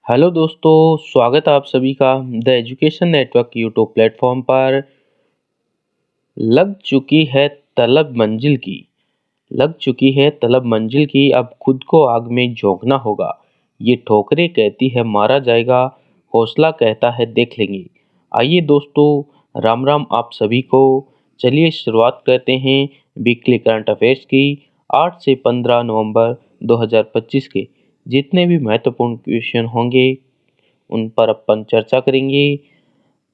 Hello दोस्तों, स्वागत है आप सभी का the education network YouTube platform पर। लग चुकी है तलब मंजिल की। लग चुकी है तलब मंजिल की, अब खुद को आग में झोंकना होगा। ये ठोकरें कहती है मारा जाएगा, हौसला कहता है देख लेंगे। आइए दोस्तों, राम राम आप सभी को। चलिए शुरुआत करते हैं वीकली करंट अफेयर्स की। 8 से 15 नवंबर 2025 के जितने भी महत्वपूर्ण क्वेश्चन होंगे उन पर अपन चर्चा करेंगे।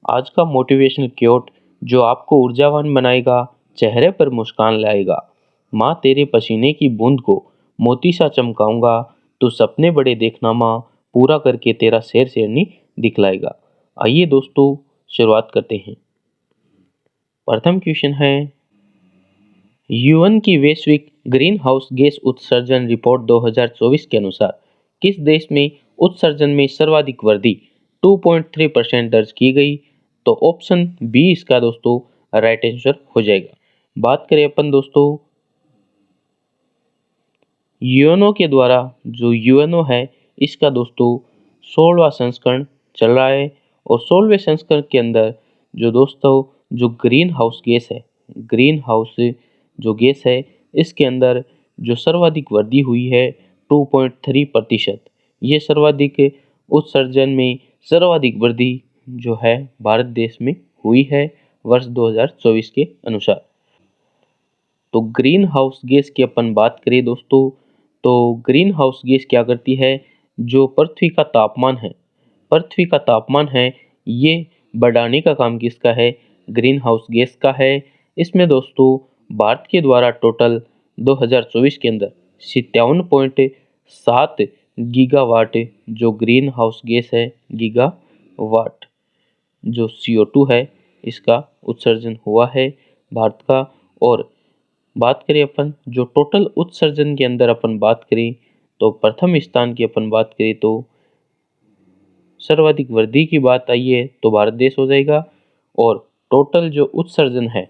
आज का मोटिवेशनल क्योट जो आपको ऊर्जावान बनाएगा, चेहरे पर मुस्कान लाएगा। माँ तेरे पसीने की बूंद को मोती सा चमकाऊंगा, तो सपने बड़े देखना माँ, पूरा करके तेरा शेर शेरनी दिखलाएगा। आइए दोस्तों, शुरुआत करते हैं। प्रथम क्वेश्चन है, यूएन की वैश्विक ग्रीन हाउस गैस उत्सर्जन रिपोर्ट 2024 के अनुसार किस देश में उत्सर्जन में सर्वाधिक वृद्धि 2.3% दर्ज की गई? तो ऑप्शन बी इसका दोस्तों राइट आंसर हो जाएगा। बात करें अपन दोस्तों यूएनओ के द्वारा, जो यूएनओ है इसका दोस्तों 16वां संस्करण चल रहा है। और 16वें संस्करण के अंदर जो दोस्तों जो ग्रीन हाउस गैस है, ग्रीन हाउस जो गैस है इसके अंदर जो सर्वाधिक वृद्धि हुई है 2.3%। ये सर्वाधिक उत्सर्जन में सर्वाधिक वृद्धि जो है भारत देश में हुई है वर्ष 2024 के अनुसार। तो ग्रीन हाउस गैस की अपन बात करें दोस्तों, तो ग्रीन हाउस गैस क्या करती है, जो पृथ्वी का तापमान है, पृथ्वी का तापमान है ये बढ़ाने का काम किसका है? ग्रीन हाउस गैस का है। इसमें दोस्तों भारत के द्वारा टोटल 2024 के अंदर 57.7 गीगावाट जो ग्रीन हाउस गैस है, गीगावाट जो CO2 है इसका उत्सर्जन हुआ है भारत का। और बात करें अपन जो टोटल उत्सर्जन के अंदर अपन बात करें, तो प्रथम स्थान की अपन बात करें तो सर्वाधिक वृद्धि की बात आई है तो भारत देश हो जाएगा। और टोटल जो उत्सर्जन है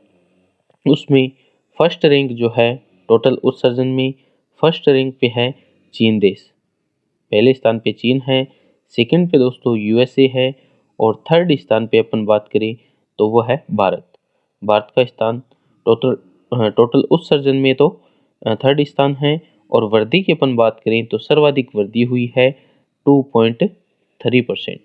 उसमें फर्स्ट रैंक जो है, टोटल उत्सर्जन में फर्स्ट रैंक पे है चीन देश। पहले स्थान पे चीन है, सेकंड पे दोस्तों यूएसए है, और थर्ड स्थान पे अपन बात करें तो वो है भारत। भारत का स्थान टोटल उत्सर्जन में तो थर्ड स्थान है। और वृद्धि की अपन बात करें तो सर्वाधिक वृद्धि हुई है 2.3%।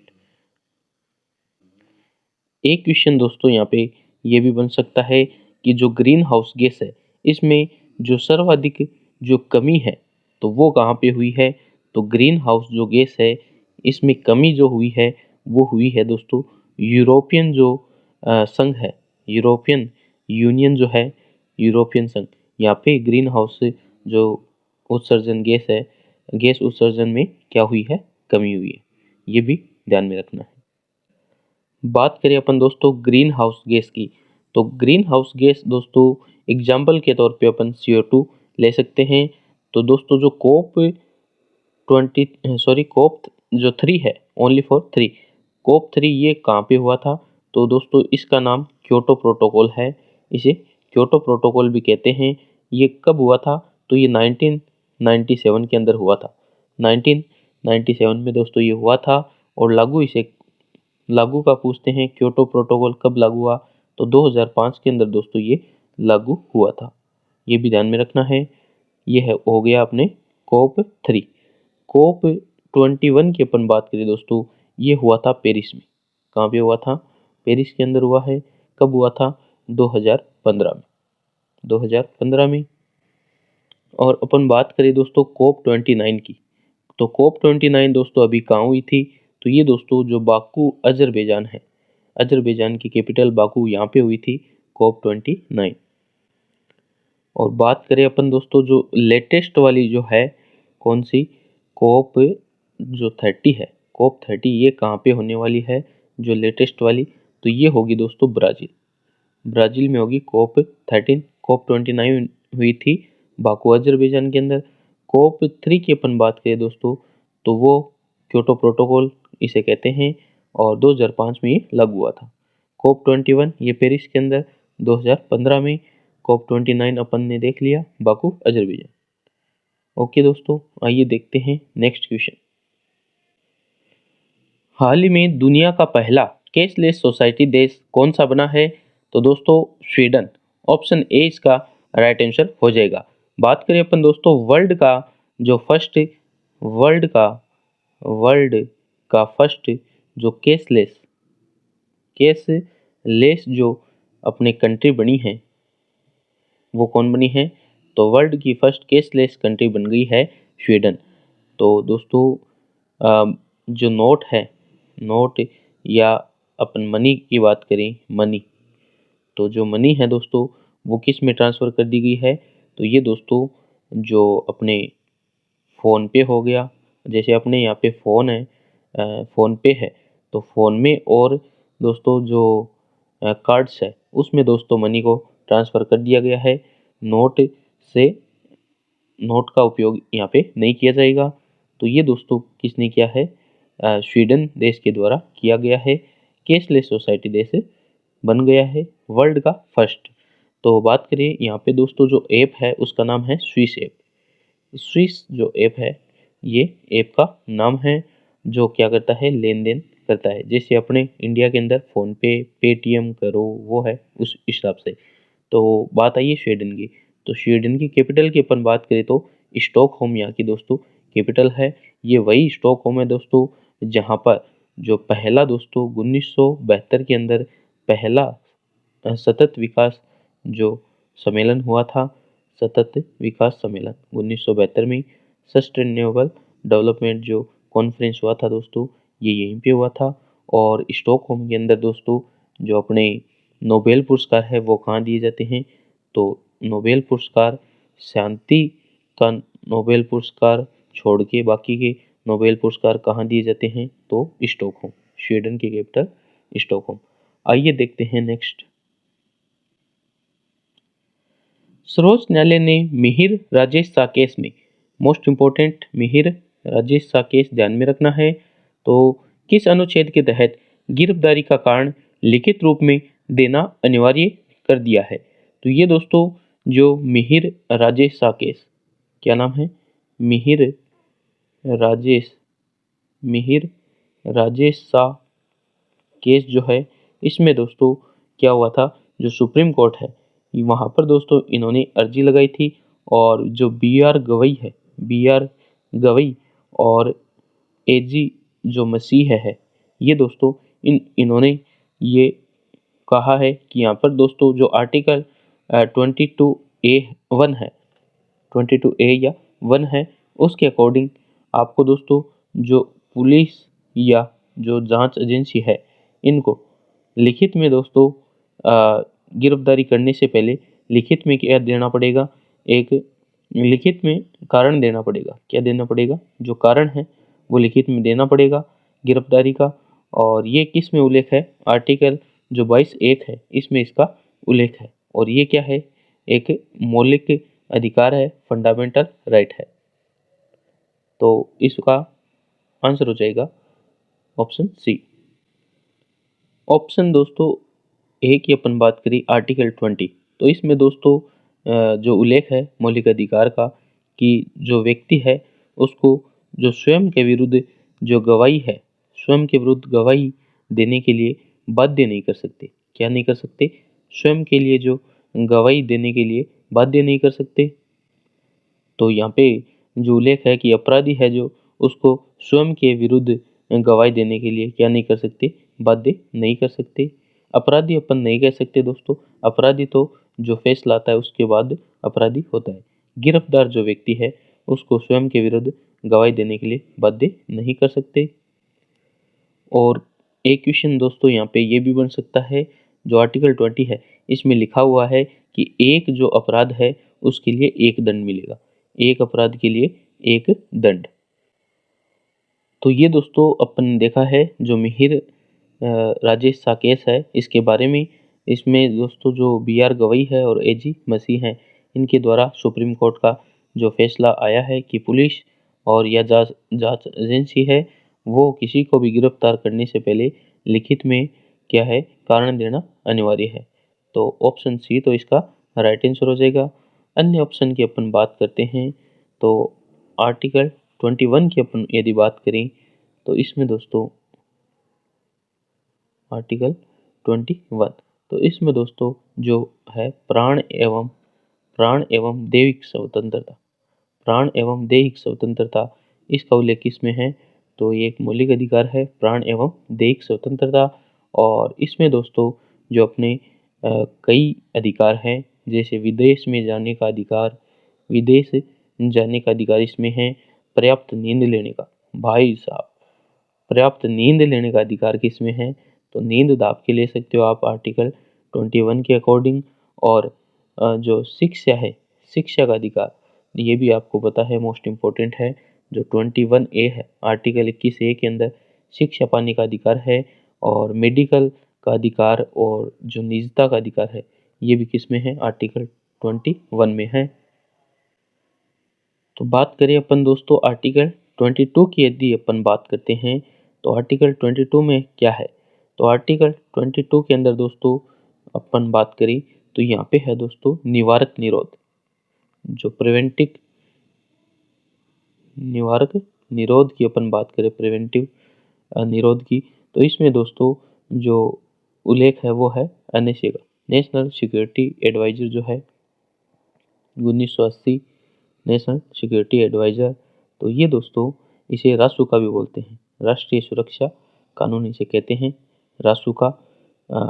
एक क्वेश्चन दोस्तों यहाँ पे ये भी बन सकता है कि जो ग्रीन हाउस गैस है इसमें जो सर्वाधिक जो कमी है तो वो कहाँ पे हुई है? तो ग्रीन हाउस जो गैस है इसमें कमी जो हुई है वो हुई है दोस्तों यूरोपियन जो संघ है, यूरोपियन यूनियन जो है, यूरोपियन संघ, यहाँ पे ग्रीन हाउस जो उत्सर्जन गैस है, गैस उत्सर्जन में क्या हुई है? कमी हुई है। ये भी ध्यान में रखना है। बात करें अपन दोस्तों ग्रीन हाउस गैस की, तो ग्रीन हाउस गैस दोस्तों एग्जाम्पल के तौर पे अपन CO2 ले सकते हैं। तो दोस्तों जो कोप जो 3 है, ओनली फॉर 3, कोप 3 ये कहाँ पे हुआ था? तो दोस्तों इसका नाम क्योटो प्रोटोकॉल है, इसे क्योटो प्रोटोकॉल भी कहते हैं। ये कब हुआ था? तो ये 1997 के अंदर हुआ था। 1997 में दोस्तों ये हुआ था। और लागू का पूछते हैं क्योटो प्रोटोकॉल कब लागू हुआ? तो 2005 के अंदर दोस्तों ये लागू हुआ था। ये भी ध्यान में रखना है। ये है हो गया अपने कोप 3। कोप 21 की अपन बात करें दोस्तों, ये हुआ था पेरिस में। कहाँ पे हुआ था? पेरिस के अंदर हुआ है। कब हुआ था? 2015 में। 2015 में। और अपन बात करें दोस्तों कोप 29 की, तो कोप 29 दोस्तों अभी कहाँ हुई थी? तो ये दोस्तों जो बाकू अजरबैजान है, अजरबैजान की कैपिटल बाकू यहाँ पे हुई थी कोप 29। और बात करें अपन दोस्तों जो लेटेस्ट वाली जो है कौन सी, कोप जो 30 है, कोप 30 ये कहाँ पे होने वाली है जो लेटेस्ट वाली? तो ये होगी दोस्तों ब्राज़ील। ब्राज़ील में होगी कोप 13। कोप 29 हुई थी बाकू अजरबैजान के अंदर। कोप 3 की अपन बात करें दोस्तों, तो वो क्योटो प्रोटोकॉल इसे कहते हैं, और 2005 में ये लागू हुआ था। कोप 21 ये पेरिस के अंदर, 2015 में। कोप 29 अपन ने देख लिया बाकू अजरबैजान। ओके दोस्तों, आइए देखते हैं नेक्स्ट क्वेश्चन। हाल ही में दुनिया का पहला कैशलेस सोसाइटी देश कौन सा बना है? तो दोस्तों स्वीडन। ऑप्शन ए इसका राइट आंसर हो जाएगा। बात करें अपन दोस्तों जो फर्स्ट वर्ल्ड का वर्ल्ड का फर्स्ट जो कैशलेस जो अपने कंट्री बनी है वो कौन बनी है? तो वर्ल्ड की फर्स्ट कैशलेस कंट्री बन गई है स्वीडन। तो दोस्तों जो नोट या अपन मनी की बात करें, मनी, तो जो मनी है दोस्तों वो किस में ट्रांसफ़र कर दी गई है? तो ये दोस्तों जो अपने फ़ोन पे हो गया, जैसे अपने यहाँ पे फ़ोन है, फ़ोन पे है, तो फ़ोन में और दोस्तों जो कार्ड्स है उसमें दोस्तों मनी को ट्रांसफ़र कर दिया गया है। नोट से नोट का उपयोग यहाँ पे नहीं किया जाएगा। तो ये दोस्तों किसने किया है? स्वीडन देश के द्वारा किया गया है। कैशलेस सोसाइटी देश बन गया है वर्ल्ड का फर्स्ट। तो बात करें यहाँ पे दोस्तों जो ऐप है उसका नाम है स्विस ऐप। स्विस जो ऐप है ये ऐप का नाम है जो क्या करता है? लेन देन करता है। जैसे अपने इंडिया के अंदर फ़ोन पे, पेटीएम करो वो है उस हिसाब से। तो बात आई है स्वीडन की। तो स्वीडन की कैपिटल की अपन बात करें तो स्टॉकहोम यहाँ की दोस्तों कैपिटल है। ये वही स्टॉकहोम है दोस्तों जहाँ पर जो पहला दोस्तों 1972 के अंदर पहला सतत विकास जो सम्मेलन हुआ था, सतत विकास सम्मेलन 1972 में सस्टेनेबल डेवलपमेंट जो कॉन्फ्रेंस हुआ था दोस्तों ये यहीं पे हुआ था। और स्टॉकहोम के अंदर दोस्तों जो अपने नोबेल पुरस्कार है वो कहाँ दिए जाते हैं? तो नोबेल पुरस्कार शांति का नोबेल पुरस्कार छोड़ के बाकी के नोबेल पुरस्कार कहाँ दिए जाते हैं? तो स्टॉकहोम, स्वीडन की कैपिटल स्टॉकहोम। आइए देखते हैं नेक्स्ट। सर्वोच्च न्यायालय ने मिहिर राजेश सा केस में, मोस्ट इंपॉर्टेंट मिहिर राजेश सा केस ध्यान में रखना है, तो किस अनुच्छेद के तहत गिरफ्तारी का कारण लिखित रूप में देना अनिवार्य कर दिया है? तो ये दोस्तों जो मिहिर राजेश सा केस, क्या नाम है? मिहिर राजेश मिहिर राजेश सा केस जो है इसमें दोस्तों क्या हुआ था? जो सुप्रीम कोर्ट है वहाँ पर दोस्तों इन्होंने अर्जी लगाई थी और जो बी आर गवई और एजी जो मसीह है ये दोस्तों इन्होंने ये कहा है कि यहाँ पर दोस्तों जो आर्टिकल 22A1 है, 22A या 1 है, उसके अकॉर्डिंग आपको दोस्तों जो पुलिस या जो जांच एजेंसी है इनको लिखित में दोस्तों गिरफ्तारी करने से पहले लिखित में क्या देना पड़ेगा? एक लिखित में कारण देना पड़ेगा। क्या देना पड़ेगा? जो कारण है वो लिखित में देना पड़ेगा गिरफ्तारी का। और ये किस में उल्लेख है? आर्टिकल जो 22(1) है इसमें इसका उल्लेख है। और ये क्या है? एक मौलिक अधिकार है, फंडामेंटल राइट है। तो इसका आंसर हो जाएगा ऑप्शन सी। ऑप्शन दोस्तों ए की अपन बात करें आर्टिकल 20, तो इसमें दोस्तों जो उल्लेख है मौलिक अधिकार का कि जो व्यक्ति है उसको जो स्वयं के विरुद्ध जो गवाही है, स्वयं के विरुद्ध गवाही देने के लिए बाध्य नहीं कर सकते। क्या नहीं कर सकते? स्वयं के लिए जो गवाही देने के लिए बाध्य नहीं कर सकते। तो यहाँ पे जो उल्लेख है कि अपराधी है जो उसको स्वयं के विरुद्ध गवाही देने के लिए क्या नहीं कर सकते? बाध्य नहीं कर सकते। अपराधी अपन नहीं कह सकते दोस्तों, अपराधी तो जो फैसला आता है उसके बाद अपराधी होता है। गिरफ्तार जो व्यक्ति है उसको स्वयं के विरुद्ध गवाही देने के लिए बाध्य नहीं कर सकते। और एक क्वेश्चन दोस्तों यहाँ पे ये भी बन सकता है, जो आर्टिकल 20 है इसमें लिखा हुआ है कि एक जो अपराध है उसके लिए एक दंड मिलेगा, एक अपराध के लिए एक दंड। तो ये दोस्तों अपन ने देखा है जो मिहिर राजेश सा केस है इसके बारे में। इसमें दोस्तों जो बी आर गवई है और एजी मसीह हैं इनके द्वारा सुप्रीम कोर्ट का जो फैसला आया है कि पुलिस और या जांच एजेंसी है वो किसी को भी गिरफ्तार करने से पहले लिखित में क्या है? कारण देना अनिवार्य है। तो ऑप्शन सी तो इसका राइट आंसर हो जाएगा। अन्य ऑप्शन की अपन बात करते हैं तो आर्टिकल 21 की अपन यदि बात करें तो इसमें दोस्तों आर्टिकल 21। तो इसमें दोस्तों जो है प्राण एवं दैहिक स्वतंत्रता, प्राण एवं दैहिक स्वतंत्रता, इसका उल्लेख किसमें है? तो ये एक मौलिक अधिकार है, प्राण एवं दैहिक स्वतंत्रता। और इसमें दोस्तों जो अपने कई अधिकार हैं, जैसे विदेश में जाने का अधिकार, विदेश जाने का अधिकार इसमें है। पर्याप्त नींद लेने का, भाई साहब, पर्याप्त नींद लेने का अधिकार किसमें है? तो नींद दाब के ले सकते हो आप आर्टिकल 21 के अकॉर्डिंग। और जो शिक्षा है, शिक्षा का अधिकार, ये भी आपको पता है, मोस्ट इम्पोर्टेंट है। जो 21A है, आर्टिकल 21A के अंदर शिक्षा पाने का अधिकार है। और मेडिकल का अधिकार और जो निजता का अधिकार है, ये भी किसमें है? आर्टिकल 21 में है। तो बात करें अपन दोस्तों आर्टिकल 22 की, यदि अपन बात करते हैं तो आर्टिकल 22 में क्या है? तो आर्टिकल 22 के अंदर दोस्तों अपन बात करें तो यहाँ पे है दोस्तों निवारक निरोध, जो प्रिवेंटिव निवारक निरोध की अपन बात करें, प्रिवेंटिव निरोध की, तो इसमें दोस्तों जो उल्लेख है वो है NSA का, नेशनल सिक्योरिटी एडवाइजर जो है 1980, नेशनल सिक्योरिटी एडवाइजर। तो ये दोस्तों इसे रासुका भी बोलते हैं, राष्ट्रीय सुरक्षा कानून इसे कहते हैं, रासुका,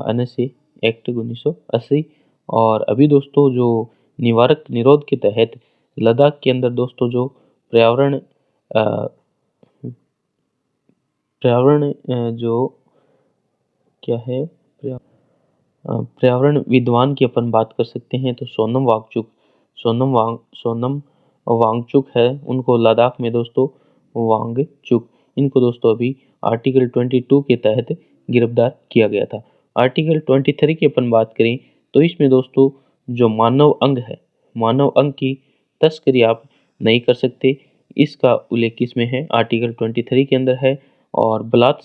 NSA एक्ट 1980। और अभी दोस्तों जो निवारक निरोध के तहत लद्दाख के अंदर दोस्तों जो पर्यावरण जो क्या है, पर्यावरण विद्वान की अपन बात कर सकते हैं तो सोनम वांगचुक है, उनको लद्दाख में दोस्तों वांगचुक, इनको दोस्तों अभी आर्टिकल 22 के तहत गिरफ्तार किया गया था। आर्टिकल 23 की अपन बात करें तो इसमें दोस्तों जो मानव अंग है, मानव अंग की तस्करी आप नहीं कर सकते, इसका उल्लेख किसमें है? आर्टिकल 23 के अंदर है। और बलात्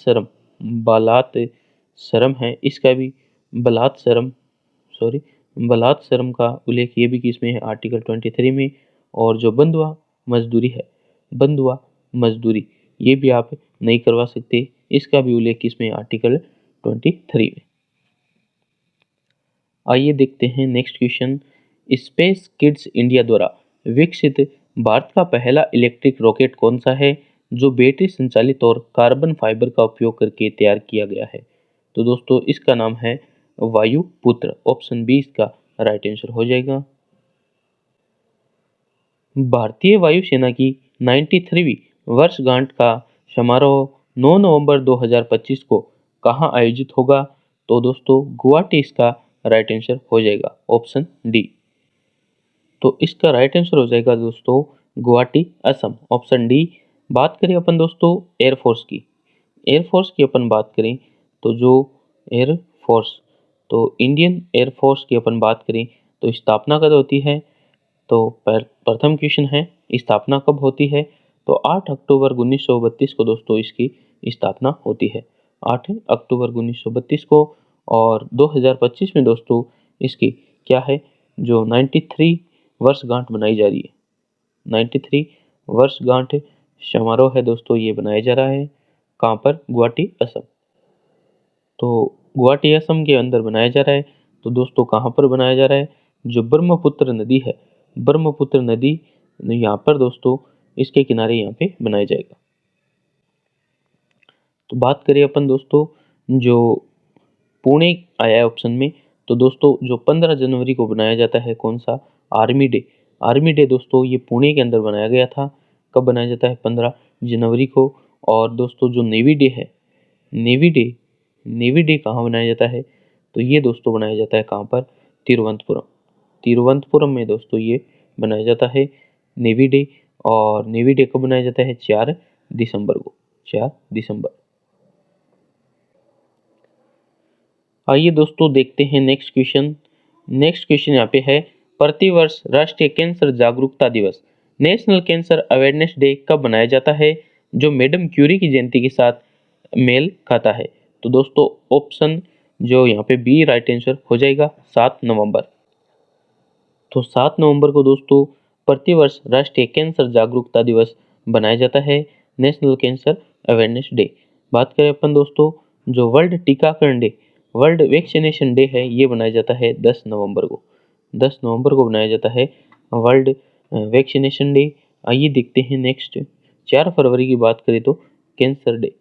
शर्म है, इसका भी बलात् शर्म का उल्लेख ये भी किसमें है? आर्टिकल 23 में। और जो बंधुआ मजदूरी है, बंधुआ मजदूरी, ये भी आप नहीं करवा सकते, इसका भी उल्लेख किसमें? आर्टिकल 23 में। आइए देखते हैं next question. Space kids India द्वारा विकसित भारत का पहला इलेक्ट्रिक रॉकेट कौन सा है, जो बैटरी संचालित और कार्बन फाइबर का उपयोग करके तैयार किया गया है? तो दोस्तों इसका नाम है वायुपुत्र, ऑप्शन बी इसका राइट आंसर हो जाएगा। भारतीय वायुसेना की 93वीं वर्षगांठ का समारोह 9 नवंबर 2025 को कहाँ आयोजित होगा? तो दोस्तों गुवाहाटी इसका राइट आंसर हो जाएगा, ऑप्शन डी। तो इसका राइट आंसर हो जाएगा दोस्तों गुवाहाटी, असम, ऑप्शन डी। बात करें अपन दोस्तों एयरफोर्स की, एयरफोर्स की अपन बात करें तो जो एयरफोर्स, तो इंडियन एयरफोर्स की अपन बात करें तो स्थापना कब होती है? तो प्रथम क्वेश्चन है स्थापना कब होती है? तो 8 अक्टूबर 1932 को दोस्तों इसकी स्थापना होती है, 8 अक्टूबर 1932 को। और 2025 में दोस्तों इसकी क्या है, जो 93 वर्षगांठ मनाई जा रही है, 93 वर्षगांठ समारोह है दोस्तों, ये बनाया जा रहा है कहाँ पर? गुवाहाटी, असम। तो गुवाहाटी असम के अंदर बनाया जा रहा है। तो दोस्तों कहाँ पर बनाया जा रहा है? जो ब्रह्मपुत्र नदी है, ब्रह्मपुत्र नदी यहाँ पर दोस्तों इसके किनारे यहाँ पे बनाया जाएगा। तो बात करें अपन दोस्तों जो पुणे आया है ऑप्शन में, तो दोस्तों जो 15 जनवरी को बनाया जाता है कौन सा? Army day. आर्मी डे दोस्तों ये पुणे के अंदर बनाया गया था। कब बनाया जाता है? 15 जनवरी को। और दोस्तों जो नेवी डे है, नेवी डे कहाँ बनाया जाता है? तो ये दोस्तों बनाया जाता है कहाँ पर? तिरुवनंतपुरम, तिरुवनंतपुरम में दोस्तों ये बनाया जाता है नेवी डे। और नेवी डे कब बनाया जाता है? 4 दिसंबर को, 4 दिसंबर। आइए दोस्तों देखते हैं नेक्स्ट क्वेश्चन। नेक्स्ट क्वेश्चन यहाँ पे है, प्रतिवर्ष राष्ट्रीय कैंसर जागरूकता दिवस, नेशनल कैंसर अवेयरनेस डे कब मनाया जाता है, जो मैडम क्यूरी की जयंती के साथ मेल खाता है? तो दोस्तों ऑप्शन जो यहाँ पे बी राइट आंसर हो जाएगा, 7 नवंबर। तो 7 नवंबर को दोस्तों प्रतिवर्ष राष्ट्रीय कैंसर जागरूकता दिवस बनाया जाता है, नेशनल कैंसर अवेयरनेस डे। बात करें अपन दोस्तों जो वर्ल्ड टीकाकरण डे, वर्ल्ड वैक्सीनेशन डे है, ये बनाया जाता है 10 नवंबर को। 10 नवंबर को बनाया जाता है वर्ल्ड वैक्सीनेशन डे। आइए देखते हैं नेक्स्ट। 4 फरवरी की बात करें तो कैंसर डे,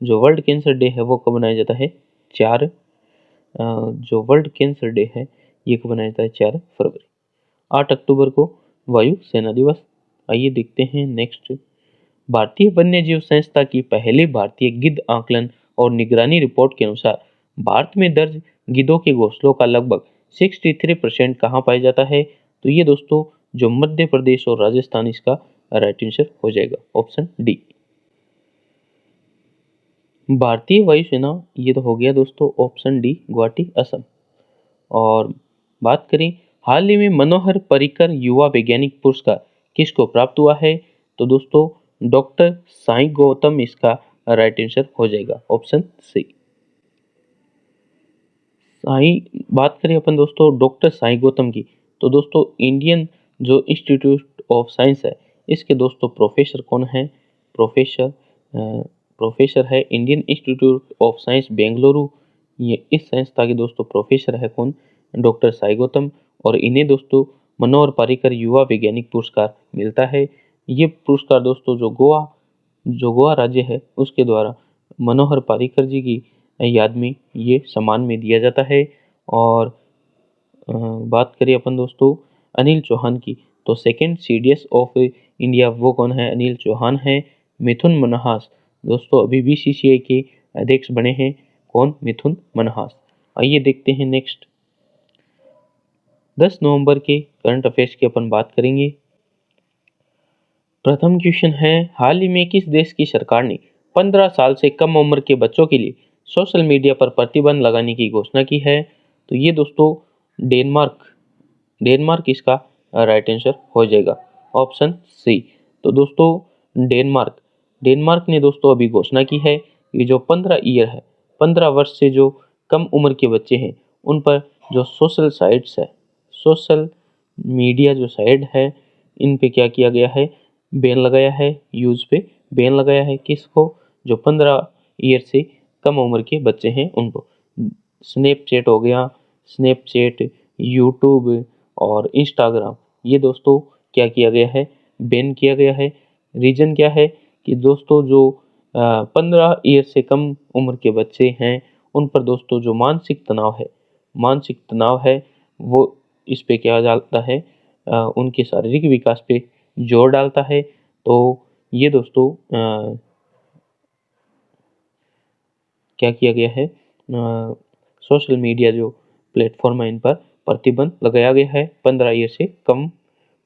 जो वर्ल्ड कैंसर डे है वो कब मनाया जाता है? 4 जो वर्ल्ड कैंसर डे है ये कब मनाया जाता है? 4 फरवरी। 8 अक्टूबर को वायु सेना दिवस। आइए देखते हैं नेक्स्ट। भारतीय वन्यजीव संस्था की पहली भारतीय गिद्ध आकलन और निगरानी रिपोर्ट के अनुसार भारत में दर्ज गिद्धों के घोंसलों का लगभग 63% कहाँ पाया जाता है? तो ये दोस्तों जो मध्य प्रदेश और राजस्थान, इसका राइट आंसर हो जाएगा ऑप्शन डी। भारतीय वायुसेना, ये तो हो गया दोस्तों ऑप्शन डी, गुवाहाटी असम। और बात करें हाल ही में मनोहर पर्रिकर युवा वैज्ञानिक पुरस्कार किसको प्राप्त हुआ है? तो दोस्तों डॉक्टर साई गौतम इसका राइट आंसर हो जाएगा ऑप्शन सी। साई, बात करें अपन दोस्तों डॉक्टर साई गौतम की, तो दोस्तों इंडियन जो इंस्टीट्यूट ऑफ साइंस है इसके दोस्तों प्रोफेसर कौन है? प्रोफेसर प्रोफेसर है Indian institute of science Bengaluru. ये इस संस्था के दोस्तों प्रोफेसर है कौन? डॉक्टर साई गौतम। और इन्हें दोस्तों मनोहर पर्रिकर युवा वैज्ञानिक पुरस्कार मिलता है। ये पुरस्कार दोस्तों जो गोवा राज्य है उसके द्वारा मनोहर पर्रिकर जी की याद में ये सम्मान में दिया जाता है। और बात करें अपन दोस्तों अनिल चौहान की, तो सेकंड सीडीएस ऑफ इंडिया वो कौन है? अनिल चौहान है। मिथुन मनहास दोस्तों अभी बीसीसीआई के अध्यक्ष बने हैं, कौन? मिथुन मनहास। आइए देखते हैं नेक्स्ट। 10 नवंबर के करंट अफेयर्स की अपन बात करेंगे। प्रथम क्वेश्चन है, हाल ही में किस देश की सरकार ने 15 साल से कम उम्र के बच्चों के लिए सोशल मीडिया पर प्रतिबंध लगाने की घोषणा की है? तो ये दोस्तों डेनमार्क इसका राइट आंसर हो जाएगा ऑप्शन सी। तो दोस्तों डेनमार्क ने दोस्तों अभी घोषणा की है कि जो 15 वर्ष से जो कम उम्र के बच्चे हैं उन पर जो सोशल मीडिया जो साइट है इन पे क्या किया गया है? बैन लगाया है, यूज पे बैन लगाया है। किसको? जो 15 ईयर से कम उम्र के बच्चे हैं उनको। स्नैपचैट हो गया, स्नैपचैट, यूट्यूब और इंस्टाग्राम, ये दोस्तों क्या किया गया है? बैन किया गया है। रीजन क्या है कि दोस्तों जो 15 ईयर से कम उम्र के बच्चे हैं उन पर दोस्तों जो मानसिक तनाव है वो इस पे क्या डालता है? उनके शारीरिक विकास पे जोर डालता है। तो ये दोस्तों क्या किया गया है? सोशल मीडिया जो प्लेटफॉर्म है इन पर प्रतिबंध लगाया गया है 15 ईयर से कम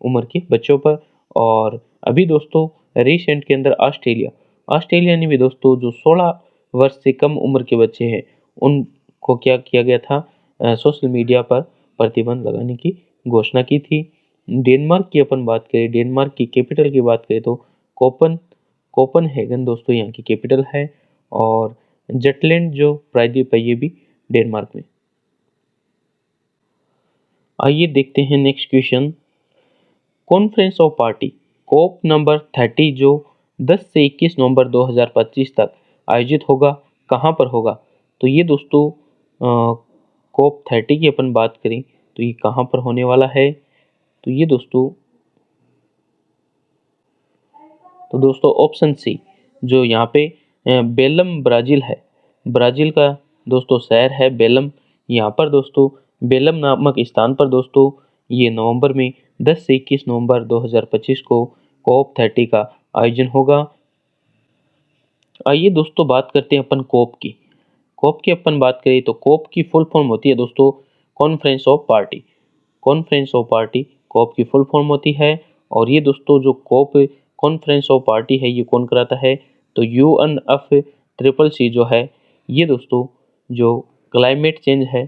उम्र के बच्चों पर। और अभी दोस्तों रिसेंट के अंदर ऑस्ट्रेलिया ने भी दोस्तों जो 16 वर्ष से कम उम्र के बच्चे हैं उनको क्या किया गया था? सोशल मीडिया पर प्रतिबंध लगाने की घोषणा की थी। डेनमार्क की अपन बात करें, डेनमार्क की कैपिटल की बात करें तो कोपनहेगन दोस्तों यहाँ की कैपिटल है। और जटलैंड जो प्रायद्वीप है ये भी डेनमार्क में। आइए देखते हैं next question. Conference of party COP number 30 जो 10 से 21 नवंबर 2025 तक आयोजित होगा, कहाँ पर होगा? तो ये दोस्तों कोप 30 की अपन बात करें तो ये कहाँ पर होने वाला है? तो ये दोस्तों ऑप्शन सी, जो यहाँ पे बेलम ब्राजील है, ब्राजील का दोस्तों शहर है बेलम। यहाँ पर दोस्तों बेलम नामक स्थान पर दोस्तों ये नवंबर में 10 से 21 नवंबर 2025 को कोप 30 का आयोजन होगा। आइए दोस्तों बात करते हैं अपन कोप की अपन बात करें तो कोप की फुल फॉर्म होती है दोस्तों कॉन्फ्रेंस ऑफ पार्टी कोप की फुल फॉर्म होती है। और ये दोस्तों जो कोप कॉन्फ्रेंस ऑफ पार्टी है ये कौन कराता है? तो UNFCCC जो है ये दोस्तों जो क्लाइमेट चेंज है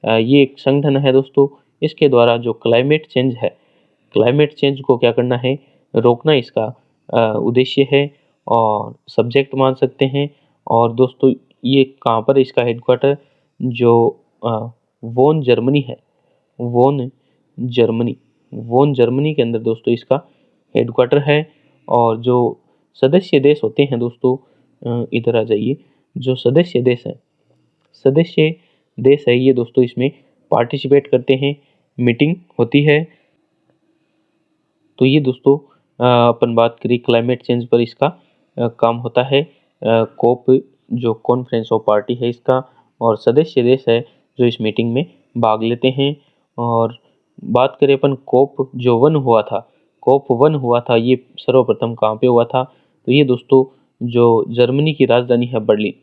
ये एक संगठन है दोस्तों। इसके द्वारा जो क्लाइमेट चेंज को क्या करना है? रोकना इसका उद्देश्य है और सब्जेक्ट मान सकते हैं। और दोस्तों ये कहाँ पर इसका हेडक्वार्टर? जो वोन जर्मनी है, वोन जर्मनी के अंदर दोस्तों इसका हेडक्वार्टर है। और जो सदस्य देश होते हैं दोस्तों इधर आ जाइए, जो सदस्य देश हैं सदस्य देश है ये दोस्तों इसमें पार्टिसिपेट करते हैं, मीटिंग होती है। तो ये दोस्तों अपन बात करें क्लाइमेट चेंज पर, इसका काम होता है। कोप जो कॉन्फ्रेंस ऑफ पार्टी है इसका, और सदस्य देश है जो इस मीटिंग में भाग लेते हैं। और बात करें अपन कोप जो 1 हुआ था, कोप 1 हुआ था, ये सर्वप्रथम कहाँ पे हुआ था? तो ये दोस्तों जो जर्मनी की राजधानी है बर्लिन,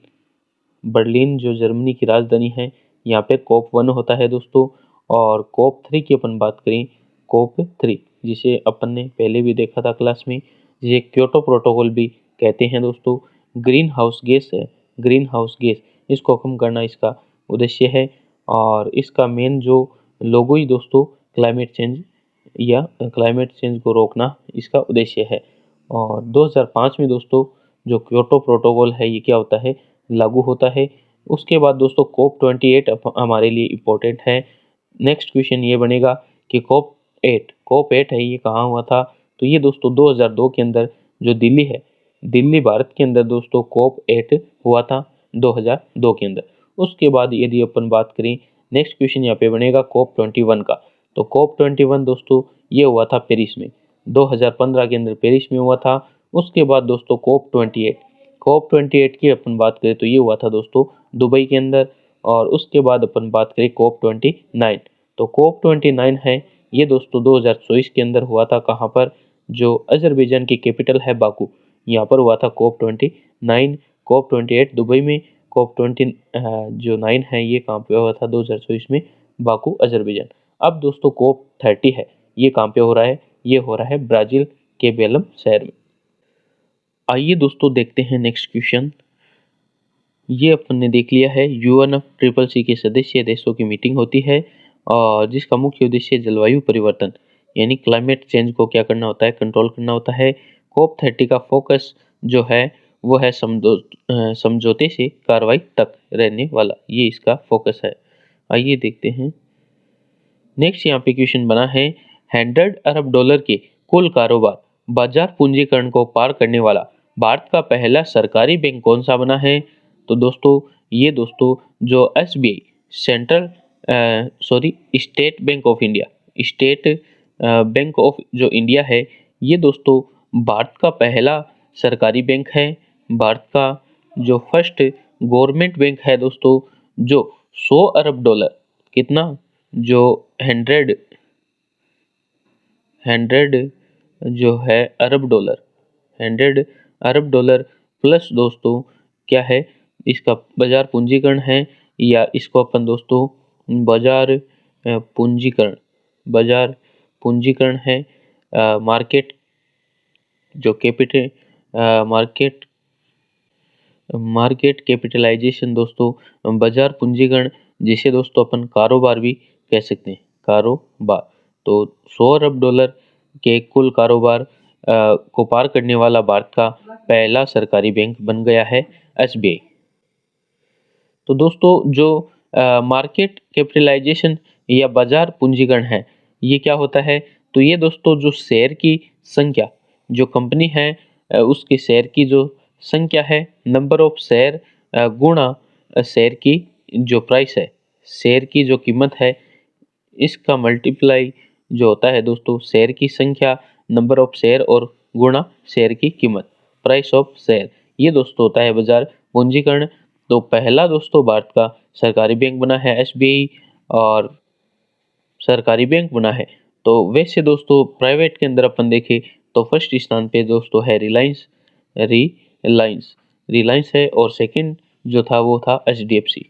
बर्लिन जो जर्मनी की राजधानी है, यहाँ पे कोप 1 होता है दोस्तों। और कोप 3 की अपन बात करें, कोप 3 जिसे अपन ने पहले भी देखा था क्लास में, जिसे क्योटो प्रोटोकॉल भी कहते हैं दोस्तों। ग्रीन हाउस गैस है, ग्रीन हाउस गैस, इसको कम करना इसका उद्देश्य है। और इसका मेन जो लोगो ही दोस्तों क्लाइमेट चेंज या क्लाइमेट चेंज को रोकना इसका उद्देश्य है। और 2005 में दोस्तों जो क्योटो प्रोटोकॉल है ये क्या होता है? लागू होता है। उसके बाद दोस्तों कोप 28 हमारे लिए इम्पोर्टेंट है। नेक्स्ट क्वेश्चन ये बनेगा कि कोप 8 है ये कहाँ हुआ था? तो ये दोस्तों 2002 के अंदर जो दिल्ली है, दिल्ली भारत के अंदर दोस्तों कोप 8 हुआ था 2002 के अंदर। उसके बाद यदि अपन बात करें, नेक्स्ट क्वेश्चन यहाँ पे बनेगा कोप 21 का। तो कोप 21 दोस्तों ये हुआ था पेरिस में, 2015 के अंदर पेरिस में हुआ था। उसके बाद दोस्तों कोप 28 की अपन बात करें तो ये हुआ था दोस्तों दुबई के अंदर। और उसके बाद अपन बात करें कोप 29, तो कोप 29 है ये दोस्तों 2024 के अंदर हुआ था। कहाँ पर? जो अजरबैजान की कैपिटल है बाकू, यहाँ पर हुआ था कोप 29। कोप 28 दुबई में, कोप 9 है ये कहाँ पे हुआ था? 2024 में बाकू अजरबैजान। अब दोस्तों कोप 30 है ये कहाँ पे हो रहा है? ये हो रहा है ब्राजील के बेलम शहर में। आइए दोस्तों देखते हैं नेक्स्ट क्वेश्चन। ये अपन ने देख लिया है UNFCCC के सदस्य देशों की मीटिंग होती है, और जिसका मुख्य उद्देश्य जलवायु परिवर्तन यानी क्लाइमेट चेंज को क्या करना होता है? कंट्रोल करना होता है। कोप 30 का फोकस जो है वो है समझौते से कार्रवाई तक रहने वाला, ये इसका फोकस है। आइए देखते हैं नेक्स्ट। यहाँ पे क्वेश्चन बना है 100 अरब डॉलर के कुल कारोबार बाजार पूंजीकरण को पार करने वाला भारत का पहला सरकारी बैंक कौन सा बना है? तो दोस्तों ये दोस्तों जो SBI State Bank of India, state Bank of जो इंडिया है, ये दोस्तों भारत का पहला सरकारी बैंक है। भारत का जो फर्स्ट गवर्नमेंट बैंक है दोस्तों, जो 100 अरब डॉलर, कितना? जो 100 जो है अरब डॉलर, 100 अरब डॉलर प्लस दोस्तों क्या है? इसका बाजार पूंजीकरण है, या इसको अपन दोस्तों बाजार पूंजीकरण है। मार्केट जो कैपिटल मार्केट कैपिटलाइजेशन दोस्तों बाजार पूंजीकरण, जिसे दोस्तों अपन कारोबार भी कह सकते हैं, कारोबार। तो 100 अरब डॉलर के कुल कारोबार को पार करने वाला भारत का पहला सरकारी बैंक बन गया है SBI। तो दोस्तों जो मार्केट कैपिटलाइजेशन या बाजार पूंजीकरण है ये क्या होता है? तो ये दोस्तों जो शेयर की संख्या, जो कंपनी है उसके शेयर की जो संख्या है, नंबर ऑफ शेयर गुणा शेयर की जो प्राइस है, शेयर की जो कीमत है, इसका मल्टीप्लाई जो होता है दोस्तों शेयर की संख्या, नंबर ऑफ शेयर और गुणा शेयर की कीमत, प्राइस ऑफ शेयर, ये दोस्तों होता है बाजार पूंजीकरण। तो पहला दोस्तों भारत का सरकारी बैंक बना है SBI, और सरकारी बैंक बना है। तो वैसे दोस्तों प्राइवेट के अंदर अपन देखें तो फर्स्ट स्थान पे दोस्तों है रिलायंस है, और सेकंड जो था वो था HDFC,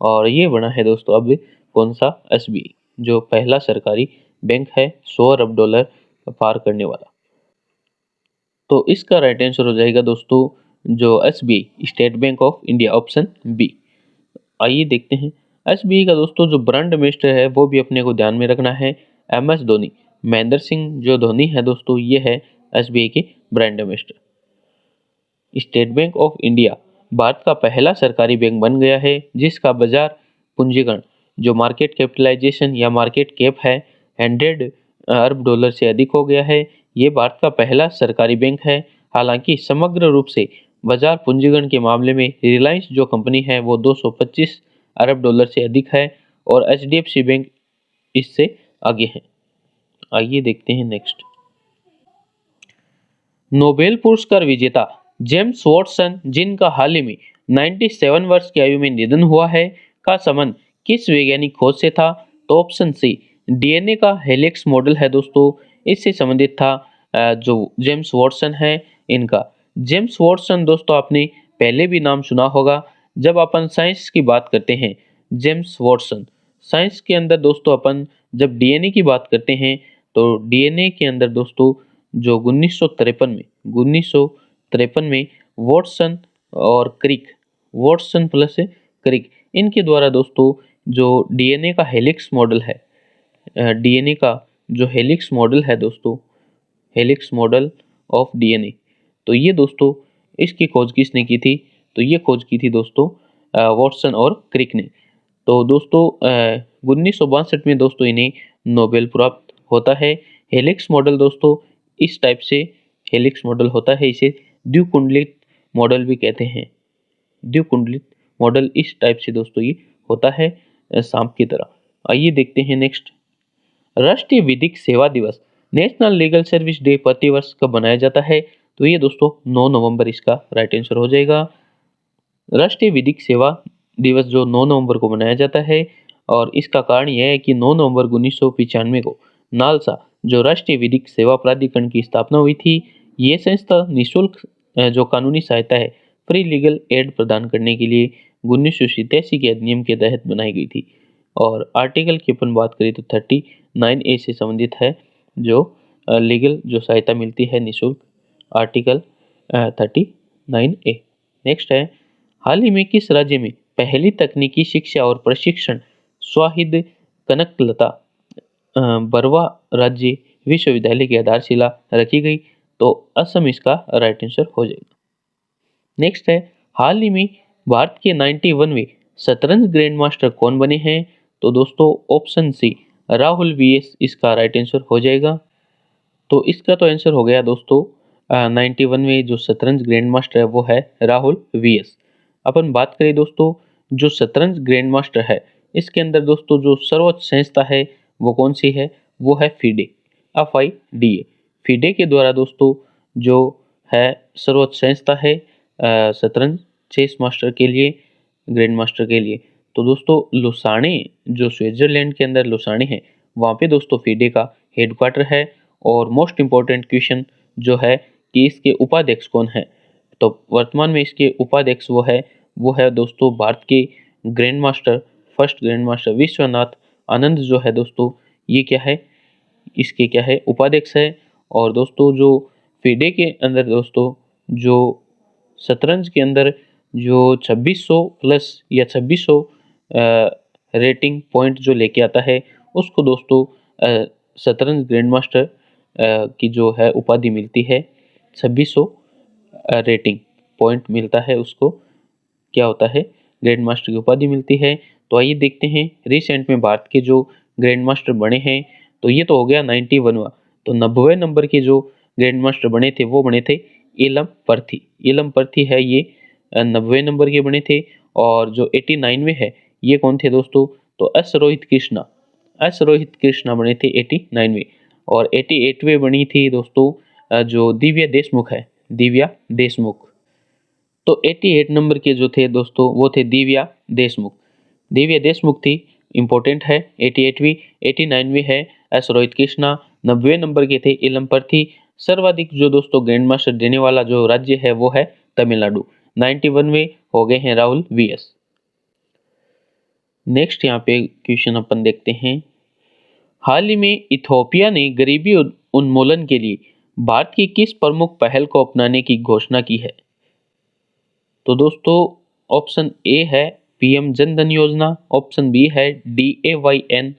और ये बना है दोस्तों अब कौन सा? SBI, जो पहला सरकारी बैंक है 100 अरब डॉलर पार करने वाला। तो इसका राइट आंसर हो जाएगा दोस्तों जो SBI State Bank of India, option B. आइए देखते हैं SBI का दोस्तों जो ब्रांड एम्बेसडर है वो भी अपने को ध्यान में रखना है, MS धोनी, महेंद्र सिंह जो धोनी है दोस्तों, ये है SBI के brand ambassador. State Bank of India Bharat का पहला सरकारी बैंक बन गया है, जिसका बाजार पूंजीकरण जो मार्केट कैपिटलाइजेशन या मार्केट कैप है 100 अरब डॉलर से अधिक हो गया है। ये भारत का पहला सरकारी बैंक है। हालांकि समग्र रूप से बाजार पूंजीकरण के मामले में रिलायंस जो कंपनी है वो 225 अरब डॉलर से अधिक है और एचडीएफसी बैंक इससे आगे है। आइए देखते हैं नेक्स्ट। नोबेल पुरस्कार विजेता जेम्स वॉटसन, जिनका हाल ही में 97 वर्ष की आयु में निधन हुआ है, का संबंध किस वैज्ञानिक खोज से था? तो ऑप्शन सी डीएनए का हेलिक्स मॉडल है दोस्तों, इससे संबंधित था जो जेम्स वॉटसन है इनका। जेम्स वॉटसन दोस्तों आपने पहले भी नाम सुना होगा जब अपन साइंस की बात करते हैं। जेम्स वॉटसन साइंस के अंदर दोस्तों अपन जब डीएनए की बात करते हैं तो डीएनए के अंदर दोस्तों जो 1953 में वॉटसन और क्रिक, वॉटसन प्लस क्रिक, इनके द्वारा दोस्तों जो डीएनए का हेलिक्स मॉडल है, डीएनए का जो हेलिक्स मॉडल है दोस्तों, हेलिक्स मॉडल ऑफ डीएनए, तो ये दोस्तों इसकी खोज किसने की थी? तो ये खोज की थी दोस्तों वॉटसन और क्रिक ने। तो दोस्तों 1962 में दोस्तों इन्हें नोबेल प्राप्त होता है। हेलिक्स मॉडल दोस्तों इस टाइप से हेलिक्स मॉडल होता है, इसे द्विकुंडलित मॉडल भी कहते हैं। द्विकुंडलित मॉडल इस टाइप से दोस्तों ये होता है सांप की तरह। आइए देखते हैं नेक्स्ट। राष्ट्रीय विधिक सेवा दिवस, नेशनल लीगल सर्विस डे प्रतिवर्ष कब मनाया जाता है? तो ये दोस्तों 9 नवंबर इसका राइट आंसर हो जाएगा। राष्ट्रीय विधिक सेवा दिवस जो 9 नवंबर को मनाया जाता है और इसका कारण यह है कि 9 नवंबर 1995 को नालसा जो राष्ट्रीय विधिक सेवा प्राधिकरण की स्थापना हुई थी। ये संस्था निःशुल्क जो कानूनी सहायता है, फ्री लीगल एड प्रदान करने के लिए 1987 के अधिनियम के तहत बनाई गई थी। और आर्टिकल की अपन बात करें तो 39A से संबंधित है, जो लीगल जो सहायता मिलती है निःशुल्क, आर्टिकल 39A। नेक्स्ट है, हाल ही में किस राज्य में पहली तकनीकी शिक्षा और प्रशिक्षण स्वाहिद कनकलता बरवा राज्य विश्वविद्यालय की आधारशिला रखी गई? तो असम इसका राइट आंसर हो जाएगा। नेक्स्ट है, हाल ही में भारत के 91वें शतरंज ग्रैंड मास्टर कौन बने हैं? तो दोस्तों ऑप्शन सी राहुल वीएस इसका राइट आंसर हो जाएगा। तो इसका तो आंसर हो गया दोस्तों 91वें जो शतरंज ग्रैंड मास्टर है वो है राहुल वीएस। अपन बात करें दोस्तों जो शतरंज ग्रैंड मास्टर है, इसके अंदर दोस्तों जो सर्वोच्च संस्था है वो कौन सी है? वो है FIDE, FIDE। FIDE के द्वारा दोस्तों जो है सर्वोच्च संस्था है शतरंज चेस मास्टर के लिए, ग्रैंड मास्टर के लिए। तो दोस्तों लुसाने जो स्विट्जरलैंड के अंदर लुसाने है, वहाँ पे दोस्तों FIDE का हेडक्वार्टर है। और मोस्ट इम्पोर्टेंट क्वेश्चन जो है कि इसके उपाध्यक्ष कौन है? तो वर्तमान में इसके उपाध्यक्ष वो है दोस्तों भारत के grand master, first grand master Vishwanath Anand जो है दोस्तों, ये क्या है? इसके क्या है? उपाध्यक्ष है। और दोस्तों जो FIDE के अंदर दोस्तों जो शतरंज के अंदर जो 2600 प्लस या 2600 रेटिंग पॉइंट जो लेके आता है उसको दोस्तों शतरंज ग्रैंड मास्टर की जो है उपाधि मिलती है। 2600 रेटिंग पॉइंट मिलता है उसको, क्या होता है? ग्रैंड मास्टर की उपाधि मिलती है। तो आइए देखते हैं रिसेंट में भारत के जो ग्रैंड मास्टर बने हैं। तो ये तो हो गया 91वां। तो 90वें नंबर के जो ग्रैंड मास्टर बने थे वो बने थे इलम पर्थी। इलम पर्थी है ये 90वें नंबर के बने थे। और जो 89वें है ये कौन थे दोस्तों? तो एस रोहित कृष्णा बने थे 89वें। और 88वें बनी थी दोस्तों जो दिव्या देशमुख है, दिव्या देशमुख। तो 88 नंबर के जो थे दोस्तों वो थे दिव्या देशमुख। दिव्या देशमुख थी, इंपॉर्टेंट है। 88वीं, 89वीं है एस रोहित कृष्णा, 90वें नंबर के थे इलम पर्थी। सर्वाधिक जो दोस्तों ग्रैंड मास्टर देने वाला जो राज्य है वो है तमिलनाडु, 91वें हो गए हैं राहुल वीएस। नेक्स्ट यहाँ पे क्वेश्चन अपन देखते हैं, हाल ही में इथोपिया ने गरीबी उन्मूलन के लिए भारत की किस प्रमुख पहल को अपनाने की घोषणा की है? तो दोस्तों ऑप्शन ए है पीएम जन धन योजना, ऑप्शन बी है DAYNRLM,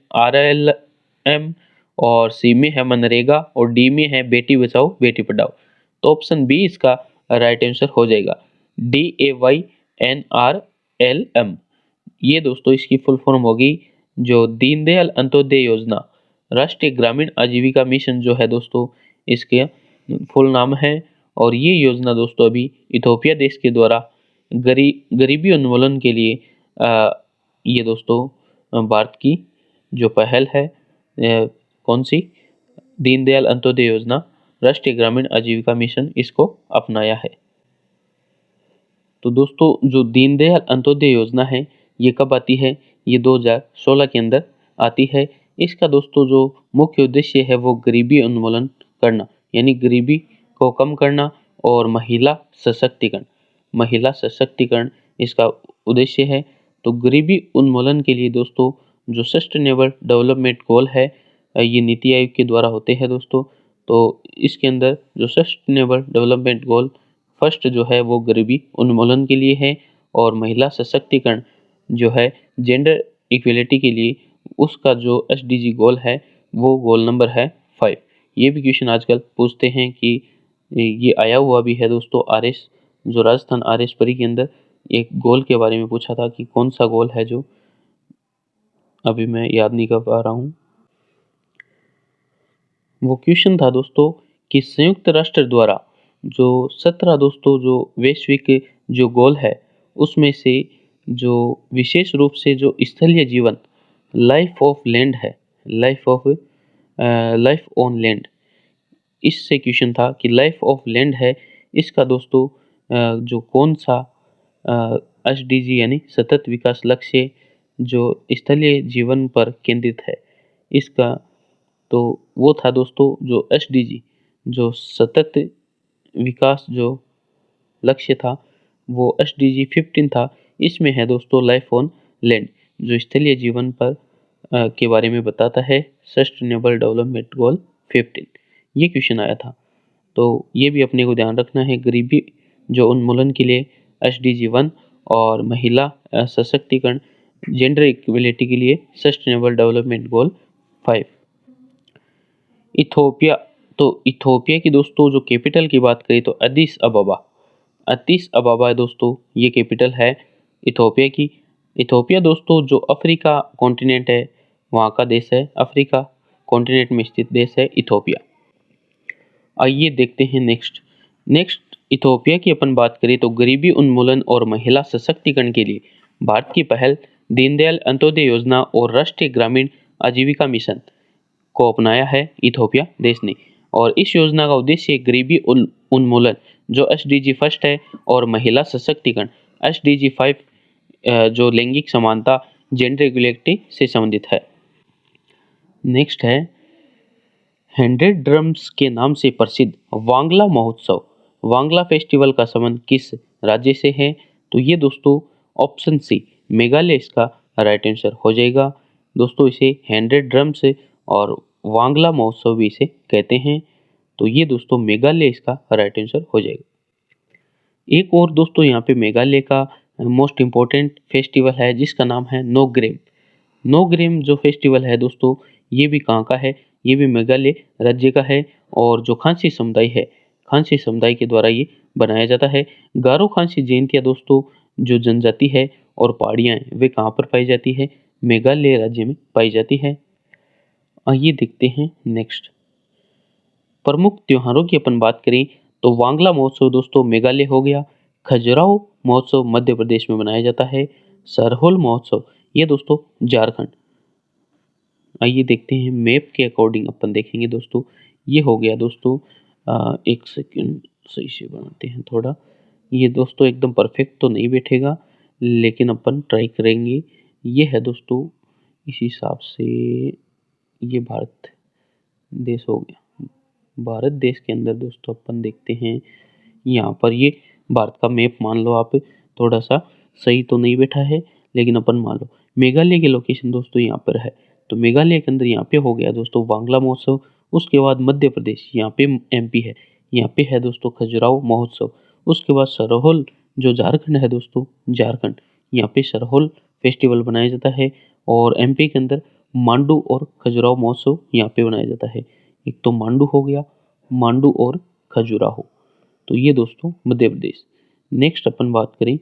और सी में है मनरेगा, और डी में है बेटी बचाओ बेटी पढ़ाओ। तो ऑप्शन बी इसका राइट आंसर हो जाएगा, DAYNRLM। ये दोस्तों इसकी फुल फॉर्म होगी जो दीनदयाल अंत्योदय योजना, राष्ट्रीय ग्रामीण आजीविका मिशन जो है दोस्तों, इसके फुल नाम है। और ये योजना दोस्तों अभी इथोपिया देश के द्वारा गरीबी उन्मूलन के लिए ये दोस्तों भारत की जो पहल है कौन सी, दीनदयाल अंत्योदय योजना, राष्ट्रीय ग्रामीण आजीविका मिशन, इसको अपनाया है। तो दोस्तों जो दीनदयाल अंत्योदय योजना है ये कब आती है, ये 2016 के अंदर आती है। इसका दोस्तों जो मुख्य उद्देश्य है वो गरीबी उन्मूलन करना, यानी गरीबी को कम करना और महिला सशक्तिकरण इसका उद्देश्य है। तो गरीबी उन्मूलन के लिए दोस्तों जो सस्टेनेबल डेवलपमेंट गोल है ये नीति आयोग के द्वारा होते हैं दोस्तों। तो इसके अंदर जो सस्टेनेबल डेवलपमेंट गोल फर्स्ट जो है वो गरीबी उन्मूलन के लिए है, और महिला सशक्तिकरण जो है जेंडर इक्वलिटी के लिए, उसका जो SDG गोल है वो गोल नंबर है 5। ये भी क्वेश्चन आजकल पूछते हैं कि ये आया हुआ भी है दोस्तों RS, जो राजस्थान RS परी के अंदर एक गोल के बारे में पूछा था कि कौन सा गोल है, जो अभी मैं याद नहीं कर पा रहा हूँ। वो क्वेश्चन था दोस्तों कि संयुक्त राष्ट्र द्वारा जो 17 दोस्तों जो वैश्विक जो गोल है उसमें से जो विशेष रूप से जो स्थलीय जीवन लाइफ ऑफ लैंड है, लाइफ ऑन लैंड, इससे क्वेश्चन था कि लाइफ ऑफ लैंड है, इसका दोस्तों जो कौन सा SDG यानी सतत विकास लक्ष्य जो स्थलीय जीवन पर केंद्रित है, इसका तो वो था दोस्तों जो SDG जो सतत विकास जो लक्ष्य था वो SDG 15 था। इसमें है दोस्तों लाइफ ऑन लैंड जो स्थलीय जीवन पर के बारे में बताता है, सस्टेनेबल डेवलपमेंट गोल 15, ये क्वेश्चन आया था। तो ये भी अपने को ध्यान रखना है, गरीबी जो उन्मूलन के लिए SDG 1 और महिला सशक्तिकरण जेंडर इक्वलिटी के लिए सस्टेनेबल डेवलपमेंट गोल 5। इथोपिया, तो इथोपिया की दोस्तों जो कैपिटल की बात करें तो अदिस अबाबा है दोस्तों, ये कैपिटल है इथोपिया की। इथोपिया दोस्तों जो अफ्रीका कॉन्टिनेंट है वहाँ का देश है, अफ्रीका कॉन्टिनेंट में स्थित देश है इथोपिया। आइए देखते हैं नेक्स्ट इथोपिया की अपन बात करें तो गरीबी उन्मूलन और महिला सशक्तिकरण के लिए भारत की पहल दीनदयाल अंत्योदय योजना और राष्ट्रीय ग्रामीण आजीविका मिशन को अपनाया है इथोपिया देश ने, और इस योजना का उद्देश्य गरीबी उन्मूलन जो SDG फर्स्ट है और महिला सशक्तिकरण SDG 5 जो लैंगिक समानता जेंडर इक्वलिटी से संबंधित है। नेक्स्ट है 100 ड्रम्स के नाम से प्रसिद्ध वांगला महोत्सव, वांगला फेस्टिवल का संबंध किस राज्य से है, तो ये दोस्तों ऑप्शन सी मेघालय इसका राइट आंसर हो जाएगा दोस्तों। इसे 100 ड्रम्स और वांगला महोत्सव भी इसे कहते हैं, तो ये दोस्तों मेघालय इसका राइट आंसर हो जाएगा। एक और दोस्तों यहाँ पे मेघालय का मोस्ट इम्पोर्टेंट फेस्टिवल है जिसका नाम है नोग्रेम जो फेस्टिवल है दोस्तों, ये भी कहाँ का है, ये भी मेघालय राज्य का है, और जो खासी समुदाय है, खासी समुदाय के द्वारा ये बनाया जाता है। गारो खासी जयंतियाँ दोस्तों जो जनजाति है और पहाड़ियाँ हैं वे कहाँ पर पाई जाती है, मेघालय राज्य में पाई जाती है। आइए देखते हैं नेक्स्ट प्रमुख त्योहारों की अपन बात करें तो वांगला महोत्सव दोस्तों मेघालय हो गया, खजुराहो महोत्सव मध्य प्रदेश में मनाया जाता है, सरहुल महोत्सव ये दोस्तों झारखंड। आइए देखते हैं मैप के अकॉर्डिंग अपन देखेंगे दोस्तों, ये हो गया दोस्तों एक सेकंड सही से बनाते हैं थोड़ा, ये दोस्तों एकदम परफेक्ट तो नहीं बैठेगा लेकिन अपन ट्राई करेंगे। ये है दोस्तों इस हिसाब से ये भारत देश हो गया, भारत देश के अंदर दोस्तों अपन देखते हैं यहाँ पर ये भारत का मैप मान लो आप, थोड़ा सा सही तो नहीं बैठा है लेकिन अपन मान लो मेघालय की लोकेशन दोस्तों यहाँ पर है, तो मेघालय के अंदर यहाँ पे हो गया दोस्तों वांगला महोत्सव। उसके बाद मध्य प्रदेश यहाँ पे MP है, यहाँ पे है दोस्तों खजुराहो महोत्सव। उसके बाद सरहुल जो झारखंड है दोस्तों, झारखंड यहाँ पे सरहुल फेस्टिवल बनाया जाता है, और MP के अंदर मांडू और खजुराहो महोत्सव यहाँ पे बनाया जाता है। एक तो मांडू हो गया, मांडू और खजुराहो, तो ये दोस्तों मध्य प्रदेश। नेक्स्ट अपन बात करें